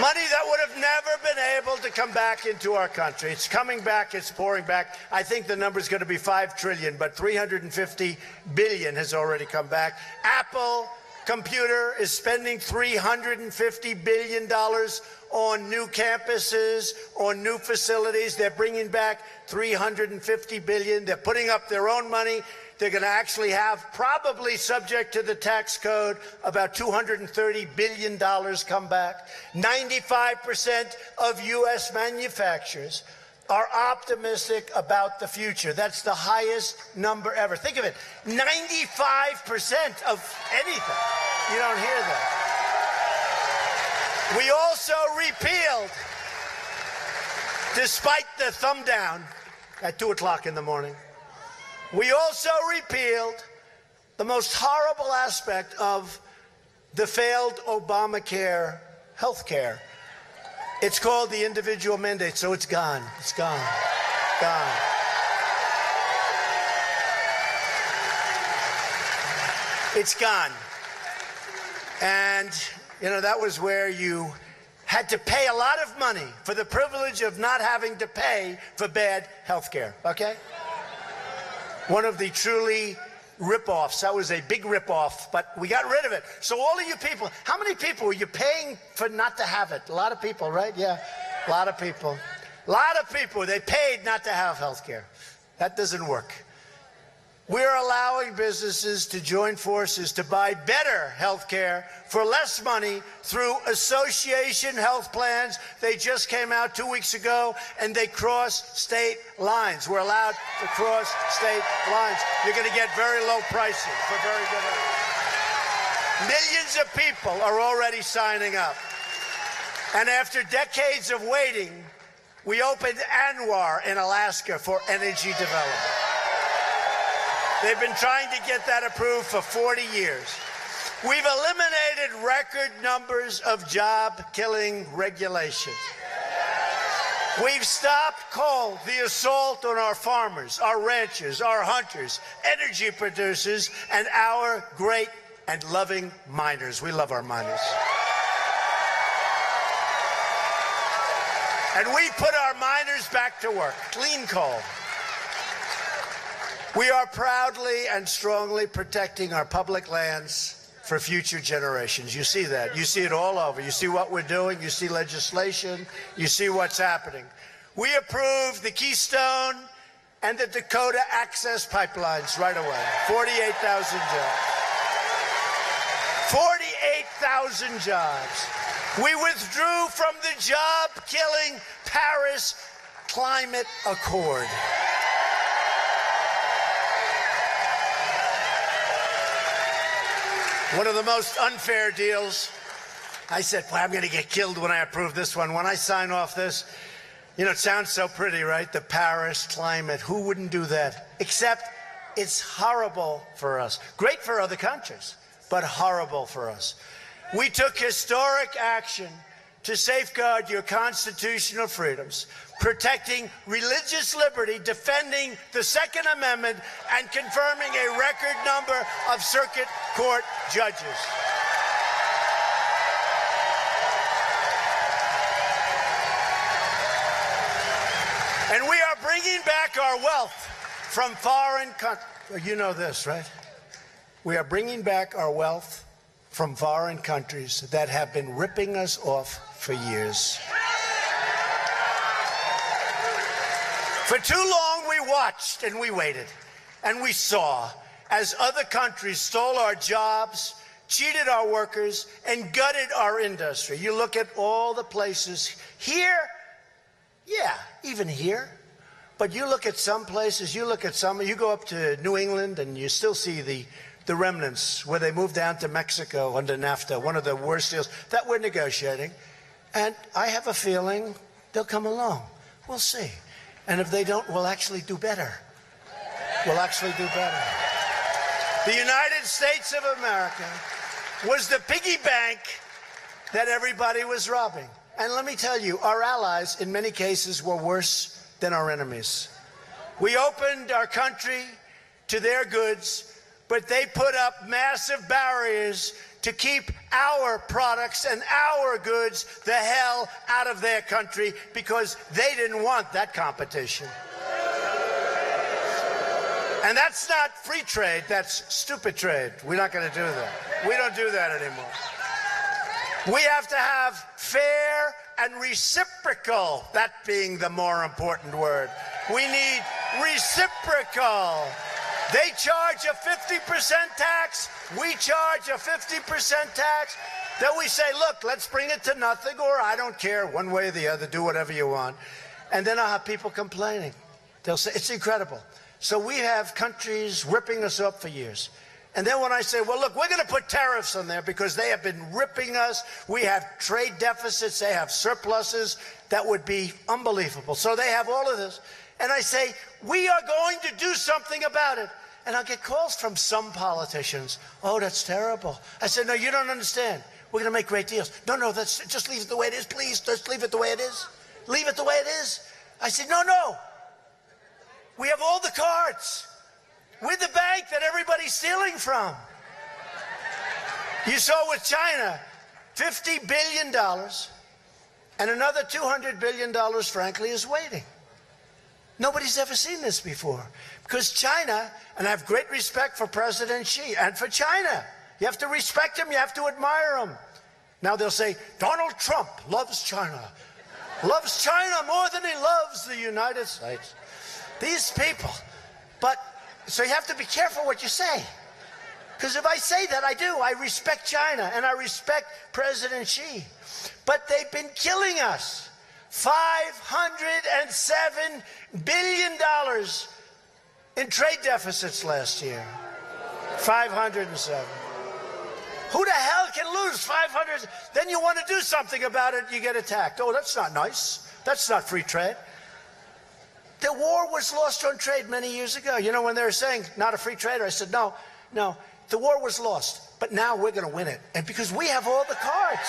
Money that would have never been able to come back into our country. It's coming back, it's pouring back. I think the number is going to be 5 trillion, but 350 billion has already come back. Apple Computer is spending $350 billion on new campuses, on new facilities. They're bringing back $350 billion. They're putting up their own money. They're going to actually have, probably subject to the tax code, about $230 billion come back. 95% of U.S. manufacturers are optimistic about the future. That's the highest number ever. Think of it, 95% of anything. You don't hear that. We also repealed, despite the thumb down at 2 o'clock in the morning, we also repealed the most horrible aspect of the failed Obamacare health care. It's called the individual mandate, so it's gone. It's gone. Gone. It's gone. And, you know, that was where you had to pay a lot of money for the privilege of not having to pay for bad health care, okay? One of the truly rip-offs. That was a big rip-off, but we got rid of it. So all of you people, how many people were you paying for not to have it? A lot of people, right? Yeah, a lot of people. A lot of people, they paid not to have health care. That doesn't work. We're allowing businesses to join forces to buy better health care for less money through association health plans. They just came out 2 weeks ago, and they cross state lines. We're allowed to cross state lines. You're going to get very low prices for very good health. Millions of people are already signing up. And after decades of waiting, we opened ANWR in Alaska for energy development. They've been trying to get that approved for 40 years. We've eliminated record numbers of job-killing regulations. We've stopped coal, the assault on our farmers, our ranchers, our hunters, energy producers, and our great and loving miners. We love our miners. And we put our miners back to work. Clean coal. We are proudly and strongly protecting our public lands for future generations. You see that. You see it all over. You see what we're doing. You see legislation. You see what's happening. We approved the Keystone and the Dakota Access Pipelines right away. 48,000 jobs. 48,000 jobs. We withdrew from the job-killing Paris Climate Accord. One of the most unfair deals. I said, boy, I'm going to get killed when I approve this one. When I sign off this, you know, it sounds so pretty, right? The Paris climate. Who wouldn't do that? Except it's horrible for us. Great for other countries, but horrible for us. We took historic action to safeguard your constitutional freedoms, protecting religious liberty, defending the Second Amendment, and confirming a record number of circuit court judges. And we are bringing back our wealth from foreign countries. You know this, right? We are bringing back our wealth from foreign countries that have been ripping us off for years. For too long, we watched and we waited and we saw as other countries stole our jobs, cheated our workers, and gutted our industry. You look at all the places here, yeah, even here. But you look at some places, you go up to New England and you still see the remnants where they moved down to Mexico under NAFTA, one of the worst deals that we're negotiating. And I have a feeling they'll come along. We'll see. And if they don't, we'll actually do better. We'll actually do better. The United States of America was the piggy bank that everybody was robbing. And let me tell you, our allies in many cases were worse than our enemies. We opened our country to their goods, but they put up massive barriers to keep our products and our goods the hell out of their country because they didn't want that competition. And that's not free trade, that's stupid trade. We're not going to do that. We don't do that anymore. We have to have fair and reciprocal, that being the more important word. We need reciprocal. They charge a 50% tax, we charge a 50% tax. Then we say, look, let's bring it to nothing, or I don't care, one way or the other, do whatever you want. And then I'll have people complaining. They'll say, it's incredible. So we have countries ripping us up for years. And then when I say, well, look, we're going to put tariffs on there because they have been ripping us. We have trade deficits. They have surpluses. That would be unbelievable. So they have all of this. And I say, we are going to do something about it. And I'll get calls from some politicians. Oh, that's terrible. I said, no, you don't understand. We're going to make great deals. No, just leave it the way it is, please. Just leave it the way it is. Leave it the way it is. I said, no. We have all the cards. We're the bank that everybody's stealing from. You saw with China, $50 billion, and another $200 billion, frankly, is waiting. Nobody's ever seen this before. Because China, and I have great respect for President Xi and for China. You have to respect him, you have to admire him. Now they'll say, Donald Trump loves China. Loves China more than he loves the United States. These people. But so you have to be careful what you say. Because if I say that, I do. I respect China and I respect President Xi. But they've been killing us. $507 billion in trade deficits last year. 507. Who the hell can lose 500? Then you want to do something about it, you get attacked. Oh, that's not nice. That's not free trade. The war was lost on trade many years ago. You know, when they were saying, not a free trader, I said, no, the war was lost. But now we're going to win it. And because we have all the cards.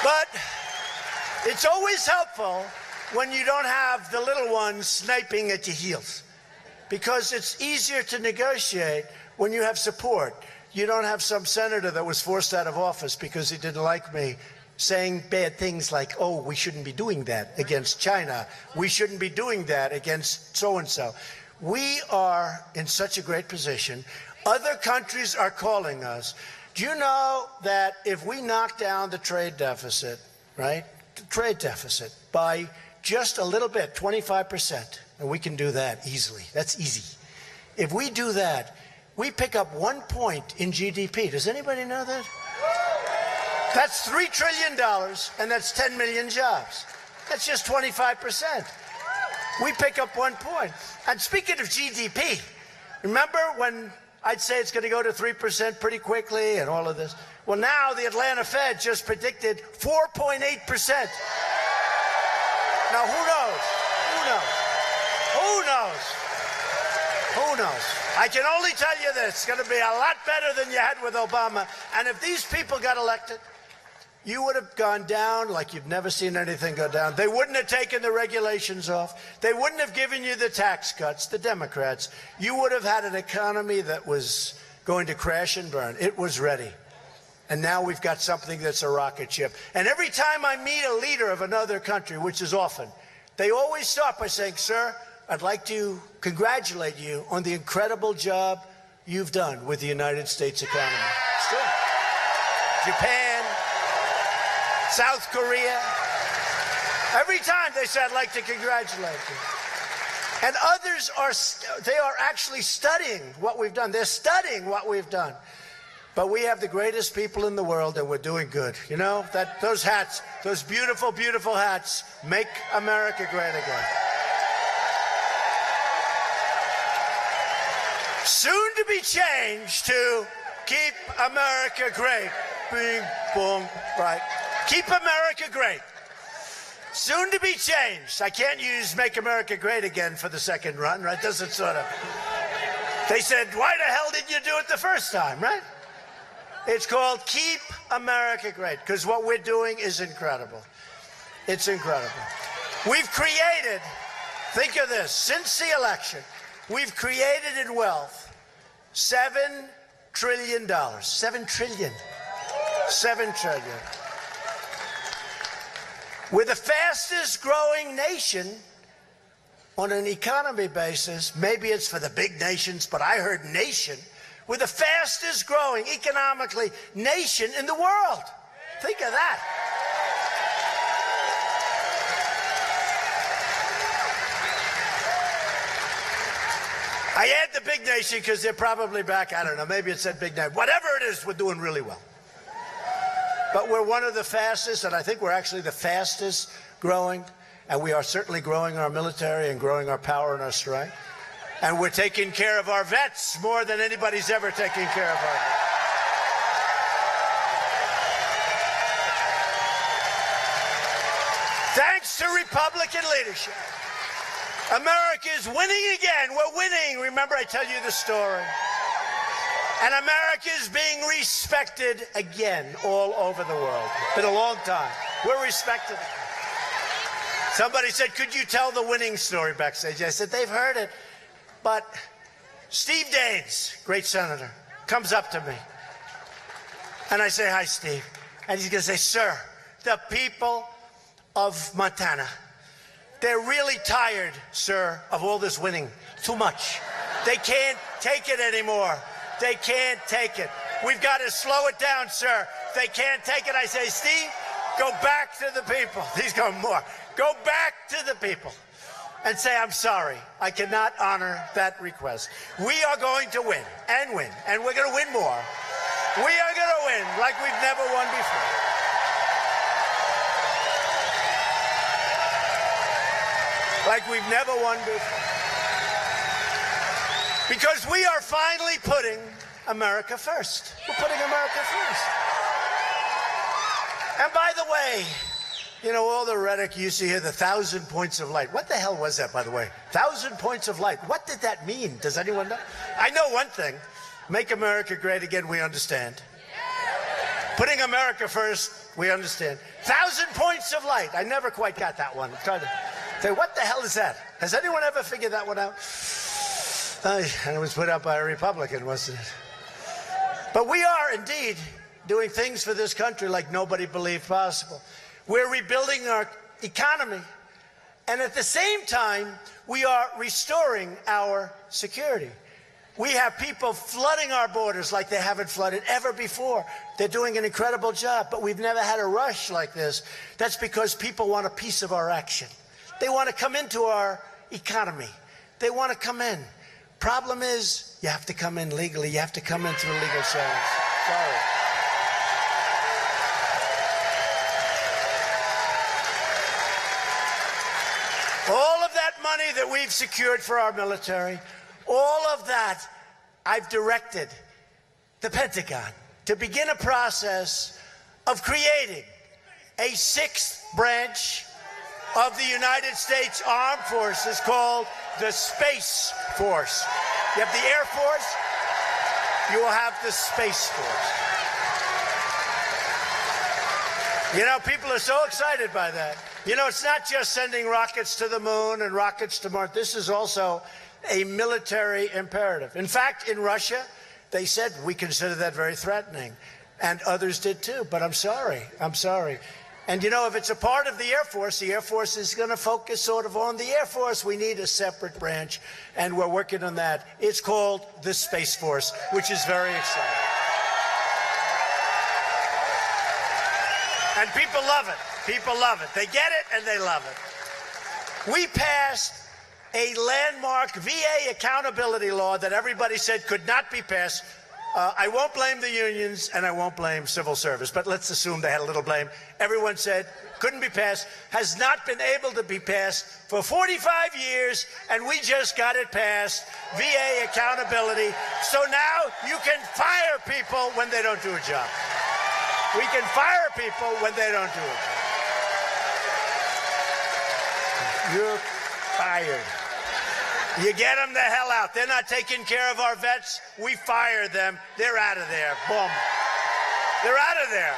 But it's always helpful when you don't have the little ones sniping at your heels. Because it's easier to negotiate when you have support. You don't have some senator that was forced out of office because he didn't like me saying bad things like, oh, we shouldn't be doing that against China. We shouldn't be doing that against so-and-so. We are in such a great position. Other countries are calling us. Do you know that if we knock down the trade deficit, right, the trade deficit by just a little bit, 25%, and we can do that easily. That's easy. If we do that, we pick up 1 point in GDP. Does anybody know that? That's $3 trillion, and that's 10 million jobs. That's just 25%. We pick up 1 point. And speaking of GDP, Remember when I'd say it's going to go to 3% pretty quickly and all of this? Well, now the Atlanta Fed just predicted 4.8%. Now, who knows? Who knows? Who knows? Who knows? I can only tell you this. It's going to be a lot better than you had with Obama. And if these people got elected, you would have gone down like you've never seen anything go down. They wouldn't have taken the regulations off. They wouldn't have given you the tax cuts, the Democrats. You would have had an economy that was going to crash and burn. It was ready. And now we've got something that's a rocket ship. And every time I meet a leader of another country, which is often, they always start by saying, sir, I'd like to congratulate you on the incredible job you've done with the United States economy. It's true. Japan, South Korea. Every time they say, I'd like to congratulate you. And others they are actually studying what we've done. They're studying what we've done. But we have the greatest people in the world, and we're doing good. You know, those hats, those beautiful, beautiful hats, make America great again. Soon to be changed to keep America great. Bing, boom, right. Keep America great. Soon to be changed. I can't use Make America Great Again for the second run, right? Doesn't sort of. They said, why the hell did you do it the first time, right? It's called Keep America Great, because what we're doing is incredible. It's incredible. We've created, think of this, since the election, we've created in wealth $7 trillion. 7 trillion. 7 trillion. We're the fastest growing nation on an economy basis. Maybe it's for the big nations, but I heard nation. We're the fastest growing economically nation in the world. Think of that. I add the big nation because they're probably back. I don't know. Maybe it said big nation. Whatever it is, we're doing really well. But we're one of the fastest, and I think we're actually the fastest growing, and we are certainly growing our military and growing our power and our strength. And we're taking care of our vets more than anybody's ever taken care of our vets. Thanks to Republican leadership, America is winning again. We're winning. Remember, I tell you the story. And America is being respected again all over the world. It's been a long time. We're respected. Somebody said, could you tell the winning story backstage? I said, they've heard it. But Steve Daines, great senator, comes up to me. And I say, hi, Steve. And he's going to say, sir, the people of Montana, they're really tired, sir, of all this winning. Too much. They can't take it anymore. They can't take it. We've got to slow it down, sir. They can't take it. I say, Steve, go back to the people. He's going more. Go back to the people and say, I'm sorry. I cannot honor that request. We are going to win, and we're going to win more. We are going to win like we've never won before. Like we've never won before. Because we are finally putting America first. We're putting America first. And by the way, you know, all the rhetoric you see here, the 1,000 points of light. What the hell was that, by the way? 1,000 points of light. What did that mean? Does anyone know? I know one thing. Make America great again, we understand. Putting America first, we understand. 1,000 points of light. I never quite got that one. I'm trying to say, what the hell is that? Has anyone ever figured that one out? And it was put out by a Republican, wasn't it? But we are indeed doing things for this country like nobody believed possible. We're rebuilding our economy. And at the same time, we are restoring our security. We have people flooding our borders like they haven't flooded ever before. They're doing an incredible job, but we've never had a rush like this. That's because people want a piece of our action. They want to come into our economy. They want to come in. Problem is, you have to come in legally. You have to come in through legal channels. Sorry. All of that money that we've secured for our military, all of that, I've directed the Pentagon to begin a process of creating a sixth branch of the United States Armed Forces called the Space Force. You have the Air Force, you will have the Space Force. You know, people are so excited by that. You know, it's not just sending rockets to the moon and rockets to Mars. This is also a military imperative. In fact, in Russia, they said we consider that very threatening. And others did too, but I'm sorry. And you know, if it's a part of the Air Force is going to focus sort of on the Air Force. We need a separate branch, and we're working on that. It's called the Space Force, which is very exciting. And people love it. People love it. They get it and they love it. We passed a landmark VA accountability law that everybody said could not be passed. I won't blame the unions and I won't blame civil service, but let's assume they had a little blame. Everyone said couldn't be passed, has not been able to be passed for 45 years, and we just got it passed, VA accountability. So now you can fire people when they don't do a job. We can fire people when they don't do a job. You're fired. You get them the hell out. They're not taking care of our vets. We fire them. They're out of there. Boom. They're out of there.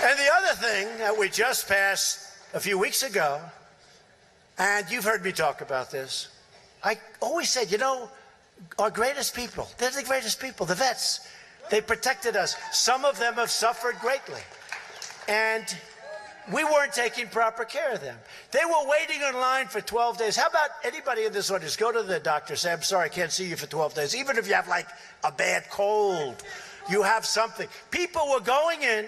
And the other thing that we just passed a few weeks ago, and you've heard me talk about this, I always said, you know, our greatest people, they're the greatest people, the vets. They protected us. Some of them have suffered greatly. And we weren't taking proper care of them. They were waiting in line for 12 days. How about anybody in this audience, go to the doctor, say, I'm sorry, I can't see you for 12 days. Even if you have like a bad cold, you have something. People were going in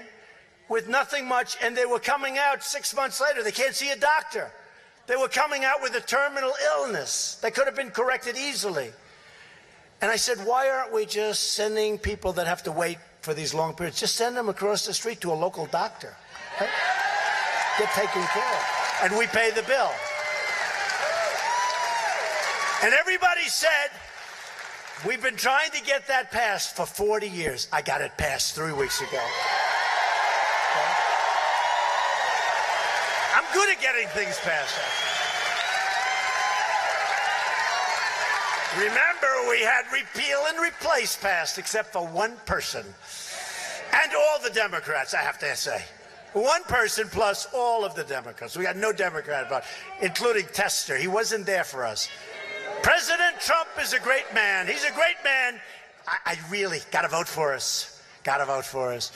with nothing much, and they were coming out 6 months later. They can't see a doctor. They were coming out with a terminal illness that could have been corrected easily. And I said, why aren't we just sending people that have to wait for these long periods, just send them across the street to a local doctor? Right? Get taken care of. And we pay the bill. And everybody said, we've been trying to get that passed for 40 years. I got it passed 3 weeks ago. Okay? I'm good at getting things passed. Remember, we had repeal and replace passed, except for one person. And all the Democrats, I have to say. One person plus all of the Democrats. We got no Democrat about it, including Tester. He wasn't there for us. President Trump is a great man. He's a great man. I really got to vote for us. Got to vote for us.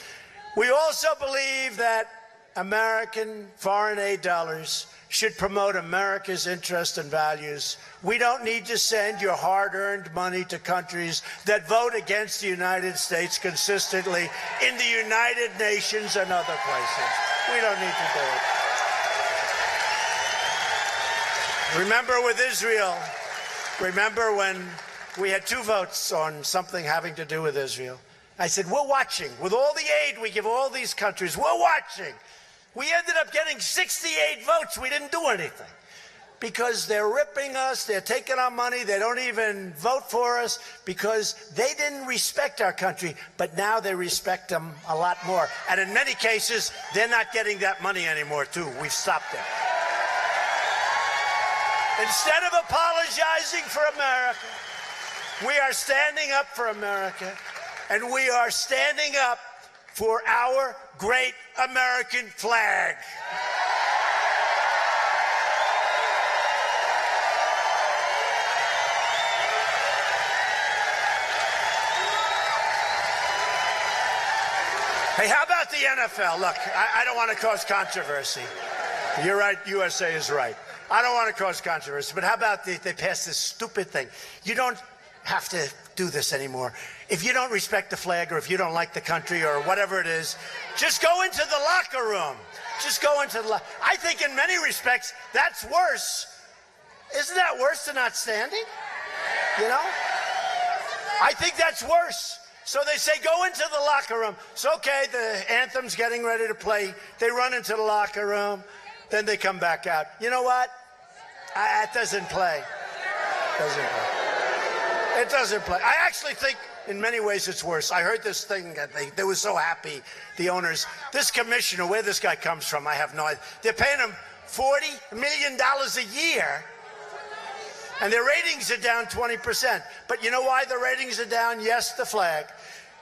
We also believe that American foreign aid dollars should promote America's interests and values. We don't need to send your hard-earned money to countries that vote against the United States consistently in the United Nations and other places. We don't need to do it. Remember with Israel, remember when we had 2 votes on something having to do with Israel? I said, we're watching. With all the aid we give all these countries, we're watching. We ended up getting 68 votes. We didn't do anything because they're ripping us. They're taking our money. They don't even vote for us because they didn't respect our country. But now they respect them a lot more. And in many cases, they're not getting that money anymore, too. We've stopped it. Instead of apologizing for America, we are standing up for America, and we are standing up for our great American flag. Hey, how about the NFL? Look, I don't want to cause controversy. You're right, USA is right. I don't want to cause controversy, but how about they passed this stupid thing? You don't have to do this anymore. If you don't respect the flag or if you don't like the country or whatever it is, just go into the locker room. Just go into the I think in many respects, that's worse. Isn't that worse than not standing? You know? I think that's worse. So they say, go into the locker room. So, okay, the anthem's getting ready to play. They run into the locker room. Then they come back out. You know what? It doesn't play. It doesn't play. I actually think in many ways it's worse. I heard this thing that they were so happy, the owners. This commissioner, where this guy comes from, I have no idea. They're paying him $40 million a year, and their ratings are down 20%. But you know why the ratings are down? Yes, the flag.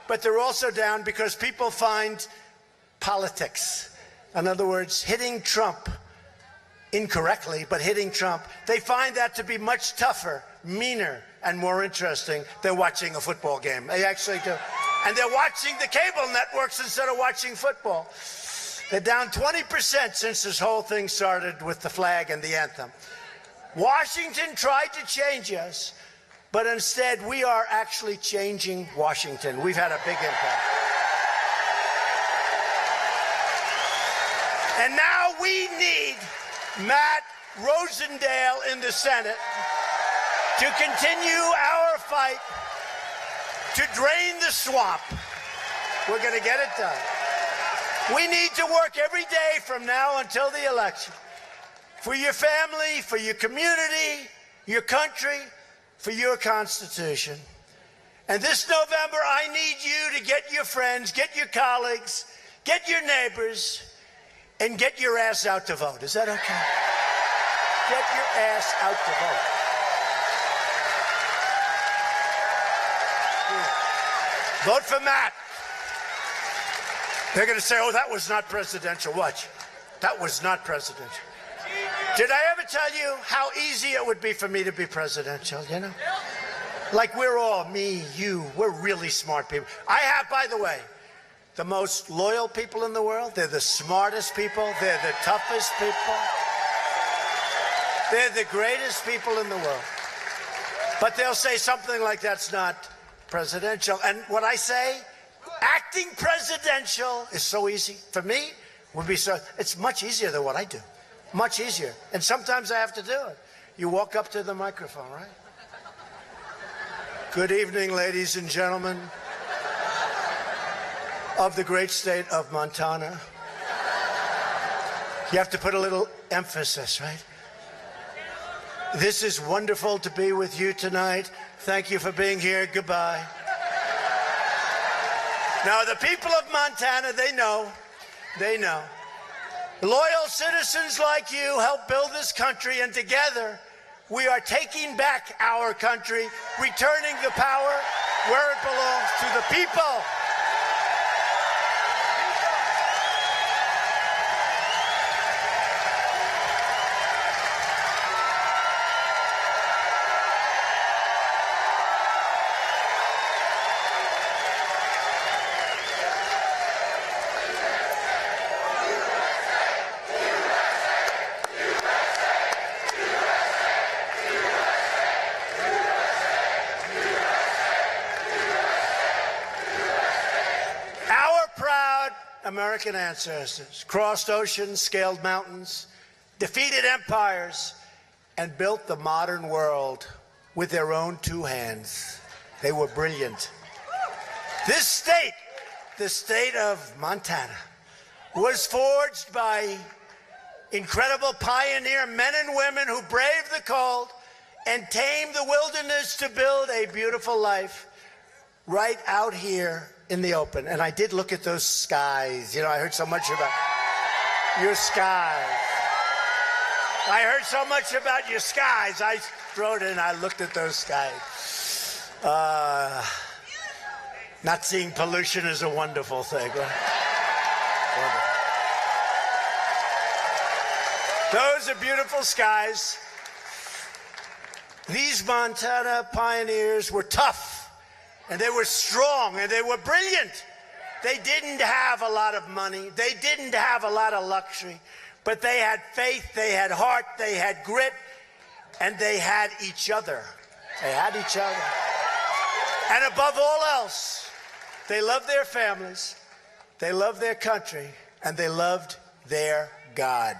But they're also down because people find politics, in other words, hitting Trump, incorrectly, but hitting Trump, they find that to be much tougher, meaner, and more interesting than watching a football game. They actually do. And they're watching the cable networks instead of watching football. They're down 20% since this whole thing started with the flag and the anthem. Washington tried to change us, but instead we are actually changing Washington. We've had a big impact. And now we need Matt Rosendale in the Senate to continue our fight to drain the swamp. We're going to get it done. We need to work every day from now until the election for your family, for your community, your country, for your Constitution. And this November, I need you to get your friends, get your colleagues, get your neighbors, and get your ass out to vote. Is that okay? Get your ass out to vote. Vote for Matt. They're going to say, oh, that was not presidential. Watch. That was not presidential. Did I ever tell you how easy it would be for me to be presidential, you know? Like we're all, me, you, we're really smart people. I have, by the way, the most loyal people in the world. They're the smartest people. They're the toughest people. They're the greatest people in the world. But they'll say something like that's not presidential. And what I say, acting presidential is so easy. For me, would be so, it's much easier than what I do. Much easier. And sometimes I have to do it. You walk up to the microphone, right? Good evening, ladies and gentlemen of the great state of Montana. You have to put a little emphasis, right? This is wonderful to be with you tonight. Thank you for being here. Goodbye. Now, the people of Montana, they know. Loyal citizens like you help build this country, and together we are taking back our country, returning the power where it belongs, to the people. American ancestors crossed oceans, scaled mountains, defeated empires, and built the modern world with their own two hands. They were brilliant. This state, the state of Montana, was forged by incredible pioneer men and women who braved the cold and tamed the wilderness to build a beautiful life right out here in the open. And I did look at those skies. You know, I heard so much about your skies. I heard so much about your skies. I wrote in, I looked at those skies. Not seeing pollution is a wonderful thing. Right? Those are beautiful skies. These Montana pioneers were tough. And they were strong, and they were brilliant. They didn't have a lot of money. They didn't have a lot of luxury. But they had faith, they had heart, they had grit, and they had each other. They had each other. And above all else, they loved their families, they loved their country, and they loved their God.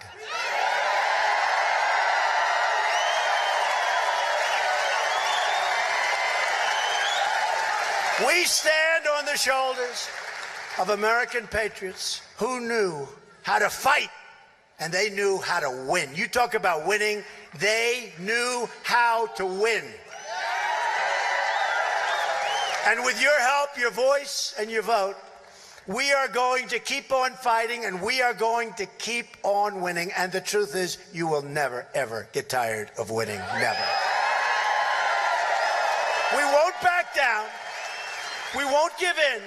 We stand on the shoulders of American patriots who knew how to fight, and they knew how to win. You talk about winning they knew how to win. And with your help, your voice, and your vote, we are going to keep on fighting, and we are going to keep on winning. And the truth is, you will never, ever get tired of winning. Never. We won't back down. We won't give in.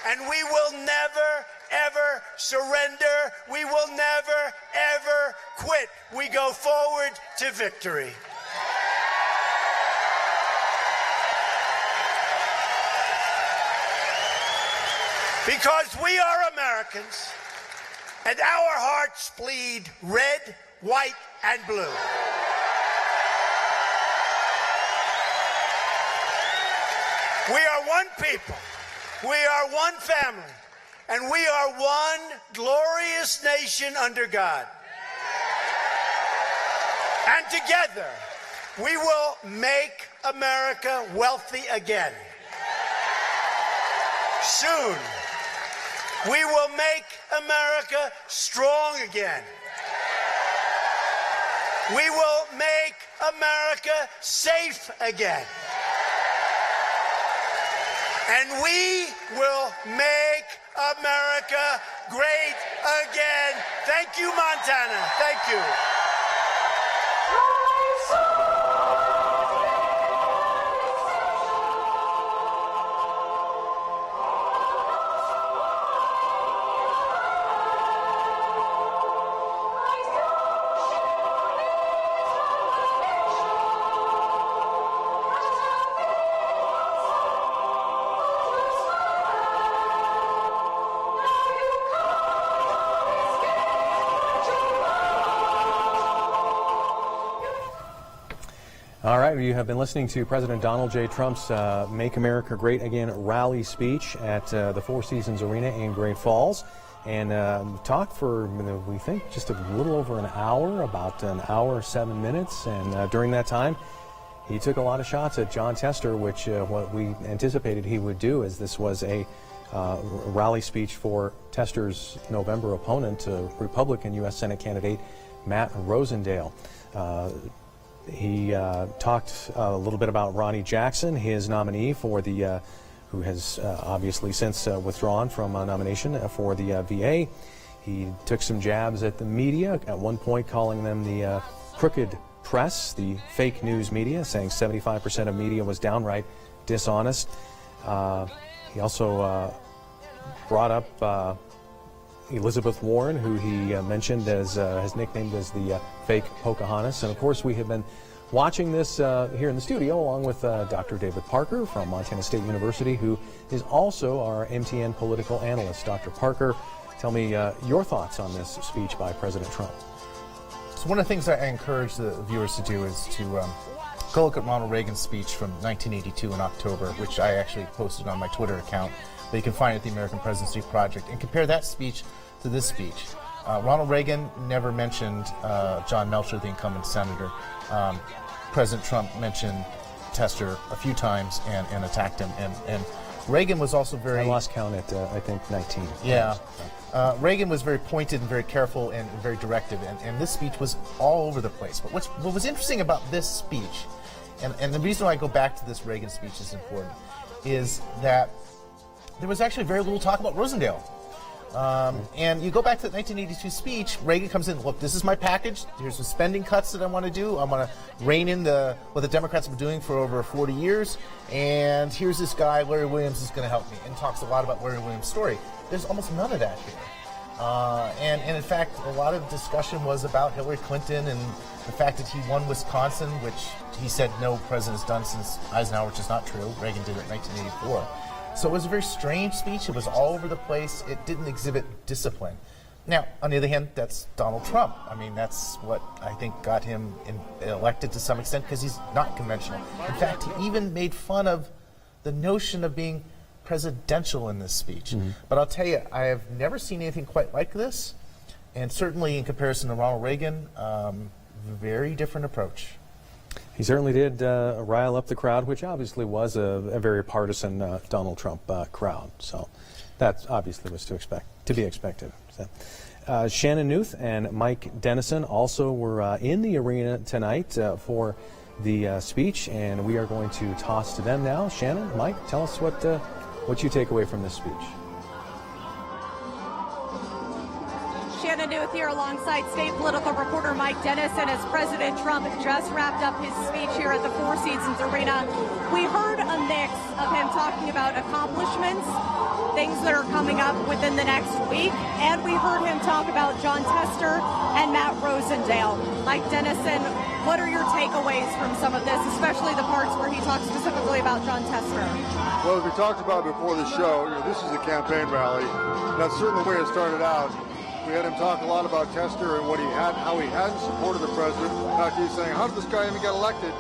And we will never, ever surrender. We will never, ever quit. We go forward to victory. Because we are Americans, and our hearts bleed red, white, and blue. We are one people, we are one family, and we are one glorious nation under God. And together, we will make America wealthy again. Soon, we will make America strong again. We will make America safe again. And we will make America great again. Thank you, Montana. Thank you. All right, you have been listening to President Donald J. Trump's Make America Great Again rally speech at the Four Seasons Arena in Great Falls. And talked for, we think, just a little over an hour, about an hour, 7 minutes. And during that time, he took a lot of shots at Jon Tester, which what we anticipated he would do, as this was a rally speech for Tester's November opponent, Republican U.S. Senate candidate Matt Rosendale. He talked a little bit about Ronny Jackson, his nominee for the, who has obviously since withdrawn from a nomination for the VA. He took some jabs at the media, at one point calling them the crooked press, the fake news media, saying 75% of media was downright dishonest. He also brought up Elizabeth Warren, who he mentioned as has nicknamed as the fake Pocahontas. And of course, we have been watching this here in the studio along with Dr. David Parker from Montana State University, who is also our MTN political analyst. Dr. Parker, tell me your thoughts on this speech by President Trump. So one of the things I encourage the viewers to do is to go look at Ronald Reagan's speech from 1982 in October, which I actually posted on my Twitter account, but you can find it at the American Presidency Project, and compare that speech to this speech. Ronald Reagan never mentioned John Melcher, the incumbent senator. President Trump mentioned Tester a few times and attacked him. And Reagan was also very... I lost count at, I think, 19. Yeah. Reagan was very pointed and very careful and very directive, and this speech was all over the place. But what was interesting about this speech, and the reason why I go back to this Reagan speech is important, is that there was actually very little talk about Rosendale. And you go back to the 1982 speech, Reagan comes in, look, this is my package, here's some spending cuts that I want to do, I want to rein in what the Democrats have been doing for over 40 years, and here's this guy, Larry Williams, is going to help me, and talks a lot about Larry Williams' story. There's almost none of that here. And in fact, a lot of discussion was about Hillary Clinton and the fact that he won Wisconsin, which he said no president has done since Eisenhower, which is not true. Reagan did it in 1984. So it was a very strange speech. It was all over the place. It didn't exhibit discipline. Now, on the other hand, that's Donald Trump. I mean, that's what I think got him elected to some extent, because he's not conventional. In fact, he even made fun of the notion of being presidential in this speech. Mm-hmm. But I'll tell you, I have never seen anything quite like this. And certainly in comparison to Ronald Reagan, very different approach. He certainly did rile up the crowd, which obviously was a very partisan Donald Trump crowd. So that obviously was to be expected. So, Shannon Newth and Mike Dennison also were in the arena tonight for the speech, and we are going to toss to them now. Shannon, Mike, tell us what you take away from this speech. Shannon Newth here alongside state political reporter Mike Dennison as President Trump just wrapped up his speech here at the Four Seasons Arena. We heard a mix of him talking about accomplishments, things that are coming up within the next week, and we heard him talk about Jon Tester and Matt Rosendale. Mike Dennison, what are your takeaways from some of this, especially the parts where he talks specifically about Jon Tester? Well, as we talked about before the show, this is a campaign rally. That's certainly the way it started out. We had him talk a lot about Tester and how he hadn't supported the president. In fact, he's saying, how did this guy even get elected?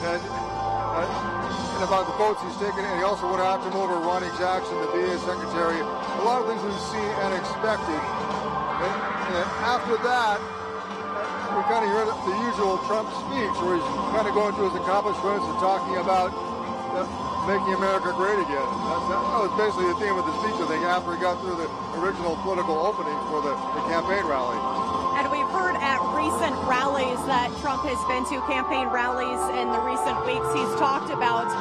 And about the votes he's taken. And he also went after him over Ronnie Jackson, the VA secretary. A lot of things we've seen and expected. And after that, we kind of heard the usual Trump speech where he's kind of going through his accomplishments and talking about making America great again. That was basically the theme of the speech, I think, after he got through the original political opening for the campaign rally. And we've heard at recent rallies that Trump has been to, campaign rallies in the recent weeks. He's talked about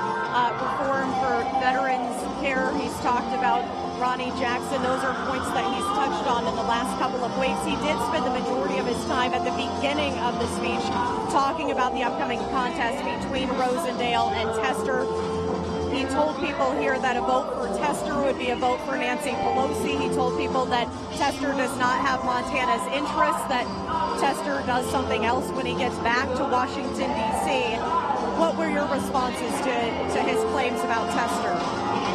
reform for veterans care. He's talked about Ronnie Jackson. Those are points that he's touched on in the last couple of weeks. He did spend the majority of his time at the beginning of the speech talking about the upcoming contest between Rosendale and Tester. He told people here that a vote for Tester would be a vote for Nancy Pelosi. He told people that Tester does not have Montana's interests, that Tester does something else when he gets back to Washington, D.C. What were your responses to his claims about Tester?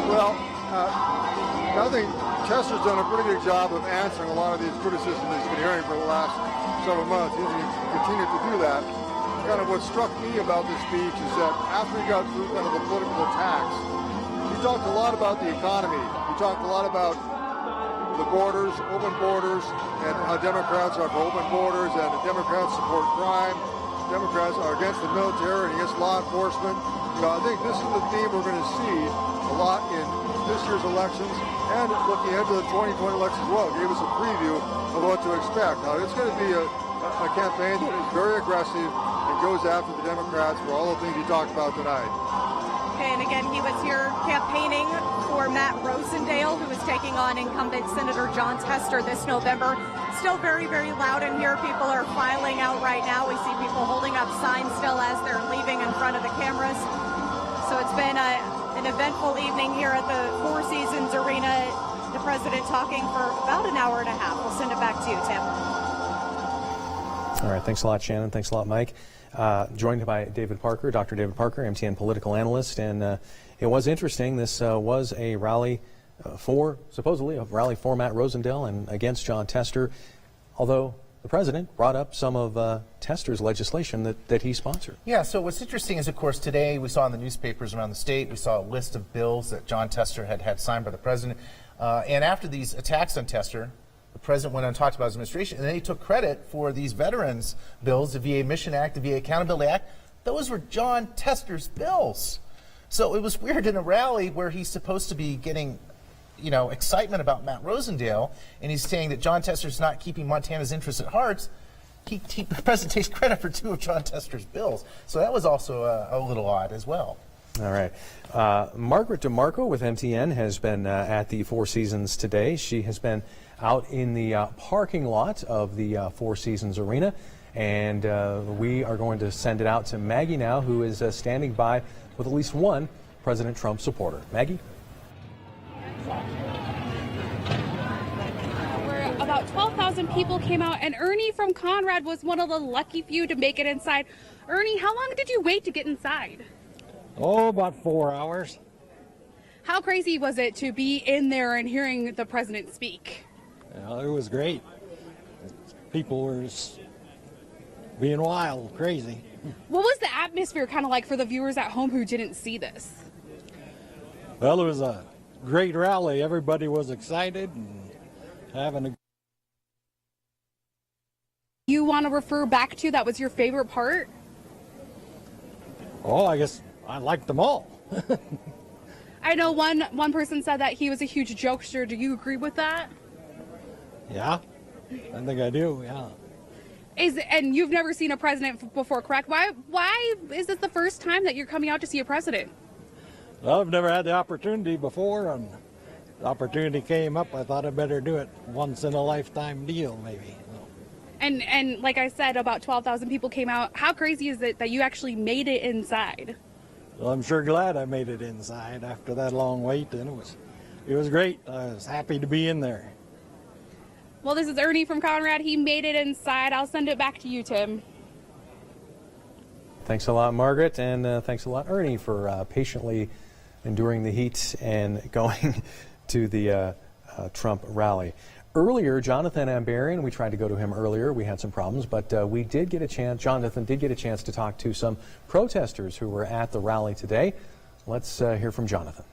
Well, I think Tester's done a pretty good job of answering a lot of these criticisms that he's been hearing for the last several months. He's going to continue to do that. Kind of what struck me about this speech is that after he got through kind of the political attacks, he talked a lot about the economy. He talked a lot about the borders, open borders, and how Democrats are for open borders, and the Democrats support crime. Democrats are against the military and against law enforcement. I think this is the theme we're going to see a lot in this year's elections and looking ahead to the 2020 elections as well. It gave us a preview of what to expect. Now, it's going to be a campaign that is very aggressive and goes after the Democrats for all the things he talked about tonight. Okay, and again, he was here campaigning for Matt Rosendale, who is taking on incumbent Senator Jon Tester this November. Still very, very loud in here. People are filing out right now. We see people holding up signs still as they're leaving in front of the cameras. So it's been an eventful evening here at the Four Seasons Arena. The president talking for about an hour and a half. We'll send it back to you, Tim. All right, thanks a lot, Shannon. Thanks a lot, Mike. Joined by David Parker, Dr. David Parker, MTN political analyst. And it was interesting. This was a rally supposedly a rally for Matt Rosendale and against Jon Tester, although the president brought up some of Tester's legislation that he sponsored. Yeah, so what's interesting is, of course, today we saw in the newspapers around the state, we saw a list of bills that Jon Tester had signed by the president. And after these attacks on Tester, the president went on and talked about his administration, and then he took credit for these veterans bills, the VA Mission Act, the VA Accountability Act. Those were Jon Tester's bills. So it was weird in a rally where he's supposed to be getting, excitement about Matt Rosendale, and he's saying that Jon Tester's not keeping Montana's interests at heart. The president takes credit for two of Jon Tester's bills. So that was also a little odd as well. All right. Margaret DeMarco with MTN has been at the Four Seasons today. She has been out in the parking lot of the Four Seasons Arena, and we are going to send it out to Maggie now, who is standing by with at least one President Trump supporter. Maggie? Where about 12,000 people came out, and Ernie from Conrad was one of the lucky few to make it inside. Ernie, how long did you wait to get inside? Oh, about 4 hours. How crazy was it to be in there and hearing the president speak? Well, it was great. People were just being wild, crazy. What was the atmosphere kind of like for the viewers at home who didn't see this? Well, it was a great rally. Everybody was excited and having a... You want to refer back to that was your favorite part? Oh, I guess I liked them all. I know one person said that he was a huge jokester. Do you agree with that? Yeah, I think I do, yeah. And you've never seen a president before, correct? Why is this the first time that you're coming out to see a president? Well, I've never had the opportunity before, and the opportunity came up. I thought I'd better do it. Once in a lifetime deal, maybe. And like I said, about 12,000 people came out. How crazy is it that you actually made it inside? Well, I'm sure glad I made it inside after that long wait, and it was great. I was happy to be in there. Well, this is Ernie from Conrad. He made it inside. I'll send it back to you, Tim. Thanks a lot, Margaret, and thanks a lot, Ernie, for patiently enduring the heat and going to the Trump rally. Earlier, Jonathan Ambarian, we tried to go to him earlier. We had some problems, but we did get a chance, Jonathan did get a chance to talk to some protesters who were at the rally today. Let's hear from Jonathan.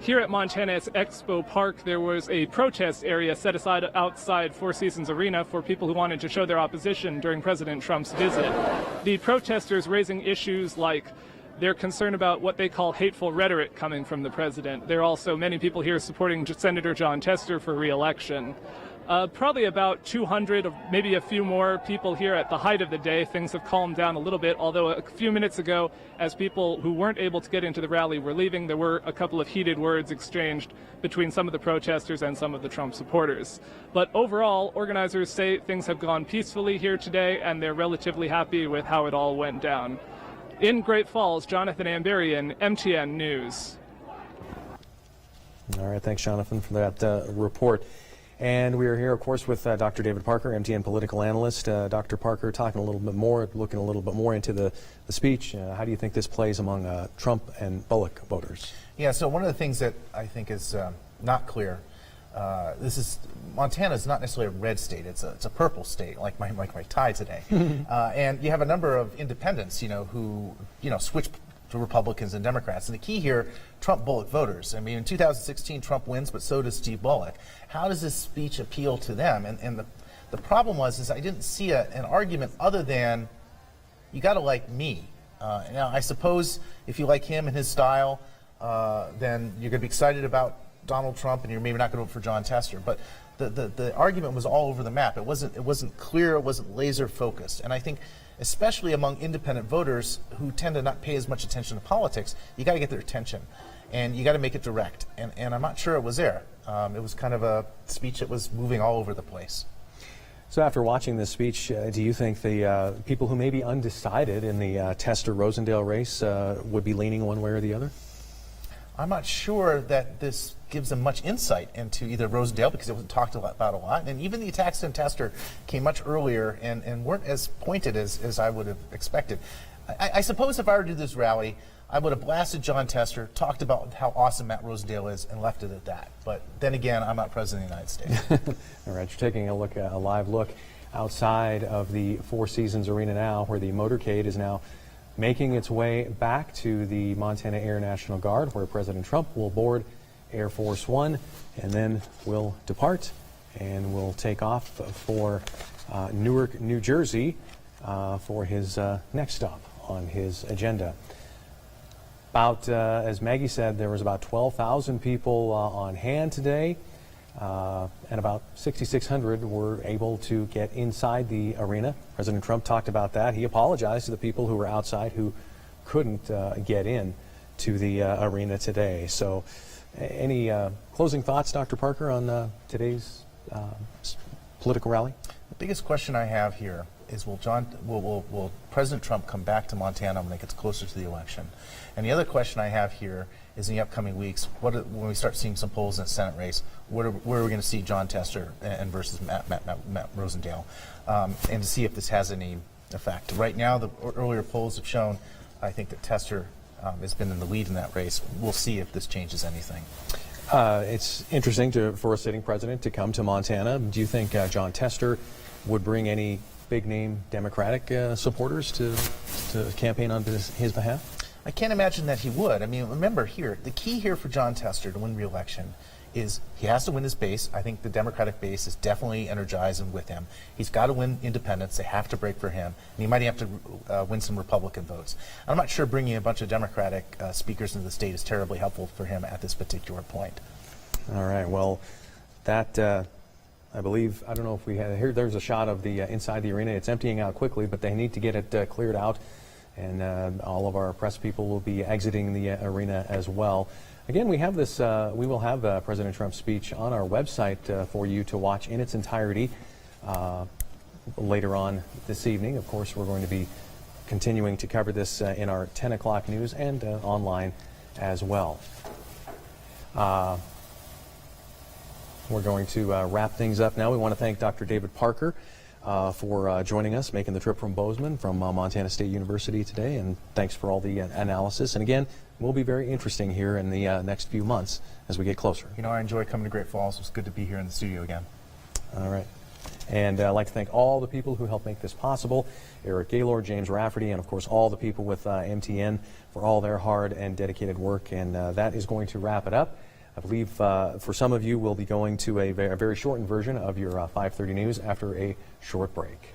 Here at Montana's Expo Park, there was a protest area set aside outside Four Seasons Arena for people who wanted to show their opposition during President Trump's visit. The protesters raising issues like their concern about what they call hateful rhetoric coming from the president. There are also many people here supporting Senator Jon Tester for re-election. Probably about 200, or maybe a few more people here at the height of the day. Things have calmed down a little bit, although a few minutes ago, as people who weren't able to get into the rally were leaving, there were a couple of heated words exchanged between some of the protesters and some of the Trump supporters. But overall, organizers say things have gone peacefully here today, and they're relatively happy with how it all went down. In Great Falls, Jonathan Ambarian, MTN News. All right, thanks, Jonathan, for that report. And we are here, of course, with Dr. David Parker, MTN political analyst. Dr. Parker, talking a little bit more, looking a little bit more into the speech. How do you think this plays among Trump and Bullock voters? Yeah, so one of the things that I think is not clear, Montana is not necessarily a red state. It's a purple state, like my tie today. And you have a number of independents, who switch to Republicans and Democrats. And the key here, Trump-Bullock voters. I mean, in 2016, Trump wins, but so does Steve Bullock. How does this speech appeal to them? And the problem was I didn't see an argument other than, you got to like me. Now, I suppose if you like him and his style, then you're going to be excited about Donald Trump, and you're maybe not going to vote for Jon Tester. But the argument was all over the map. It wasn't clear. It wasn't laser focused. And I think, especially among independent voters who tend to not pay as much attention to politics, you got to get their attention, and you got to make it direct. And I'm not sure it was there. It was kind of a speech that was moving all over the place. So after watching this speech, do you think the people who may be undecided in the Tester-Rosendale race would be leaning one way or the other? I'm not sure that this gives them much insight into either Rosendale, because it wasn't talked about a lot, and even the attacks on Tester came much earlier and weren't as pointed as I would have expected. I suppose if I were to do this rally, I would have blasted Jon Tester, talked about how awesome Matt Rosendale is, and left it at that. But then again, I'm not president of the United States. All right, you're taking a live look outside of the Four Seasons Arena now, where the motorcade is now making its way back to the Montana Air National Guard, where President Trump will board Air Force One and then will depart and will take off for Newark, New Jersey for his next stop on his agenda. About, as Maggie said, there was about 12,000 people on hand today, and about 6,600 were able to get inside the arena. President Trump talked about that. He apologized to the people who were outside who couldn't get in to the arena today. So any closing thoughts, Dr. Parker, on today's political rally? The biggest question I have here is, will President Trump come back to Montana when it gets closer to the election? And the other question I have here is, in the upcoming weeks, when we start seeing some polls in the Senate race, where are we going to see Jon Tester and versus Matt Rosendale, and to see if this has any effect. Right now, the earlier polls have shown, I think, that Tester has been in the lead in that race. We'll see if this changes anything. It's interesting for a sitting president to come to Montana. Do you think Jon Tester would bring any big-name Democratic supporters to campaign on his behalf? I can't imagine that he would. I mean, remember here, the key here for Jon Tester to win re-election is he has to win his base. I think the Democratic base is definitely energized and with him. He's got to win independents. They have to break for him. And he might have to win some Republican votes. I'm not sure bringing a bunch of Democratic speakers into the state is terribly helpful for him at this particular point. All right. Well, that I believe, I don't know if we had, here there's a shot of the inside the arena. It's emptying out quickly, but they need to get it cleared out. And all of our press people will be exiting the arena as well. Again, we have this, we will have President Trump's speech on our website for you to watch in its entirety later on this evening. Of course, we're going to be continuing to cover this in our 10 o'clock news and online as well. We're going to wrap things up now. We want to thank Dr. David Parker for joining us, making the trip from Bozeman, from Montana State University today, and thanks for all the analysis. And again, will be very interesting here in the next few months as we get closer. You know, I enjoy coming to Great Falls. It's good to be here in the studio again. All right. And I'd like to thank all the people who helped make this possible, Eric Gaylord, James Rafferty, and of course all the people with MTN for all their hard and dedicated work. And that is going to wrap it up. I believe for some of you, we'll be going to a very shortened version of your 5:30 news after a short break.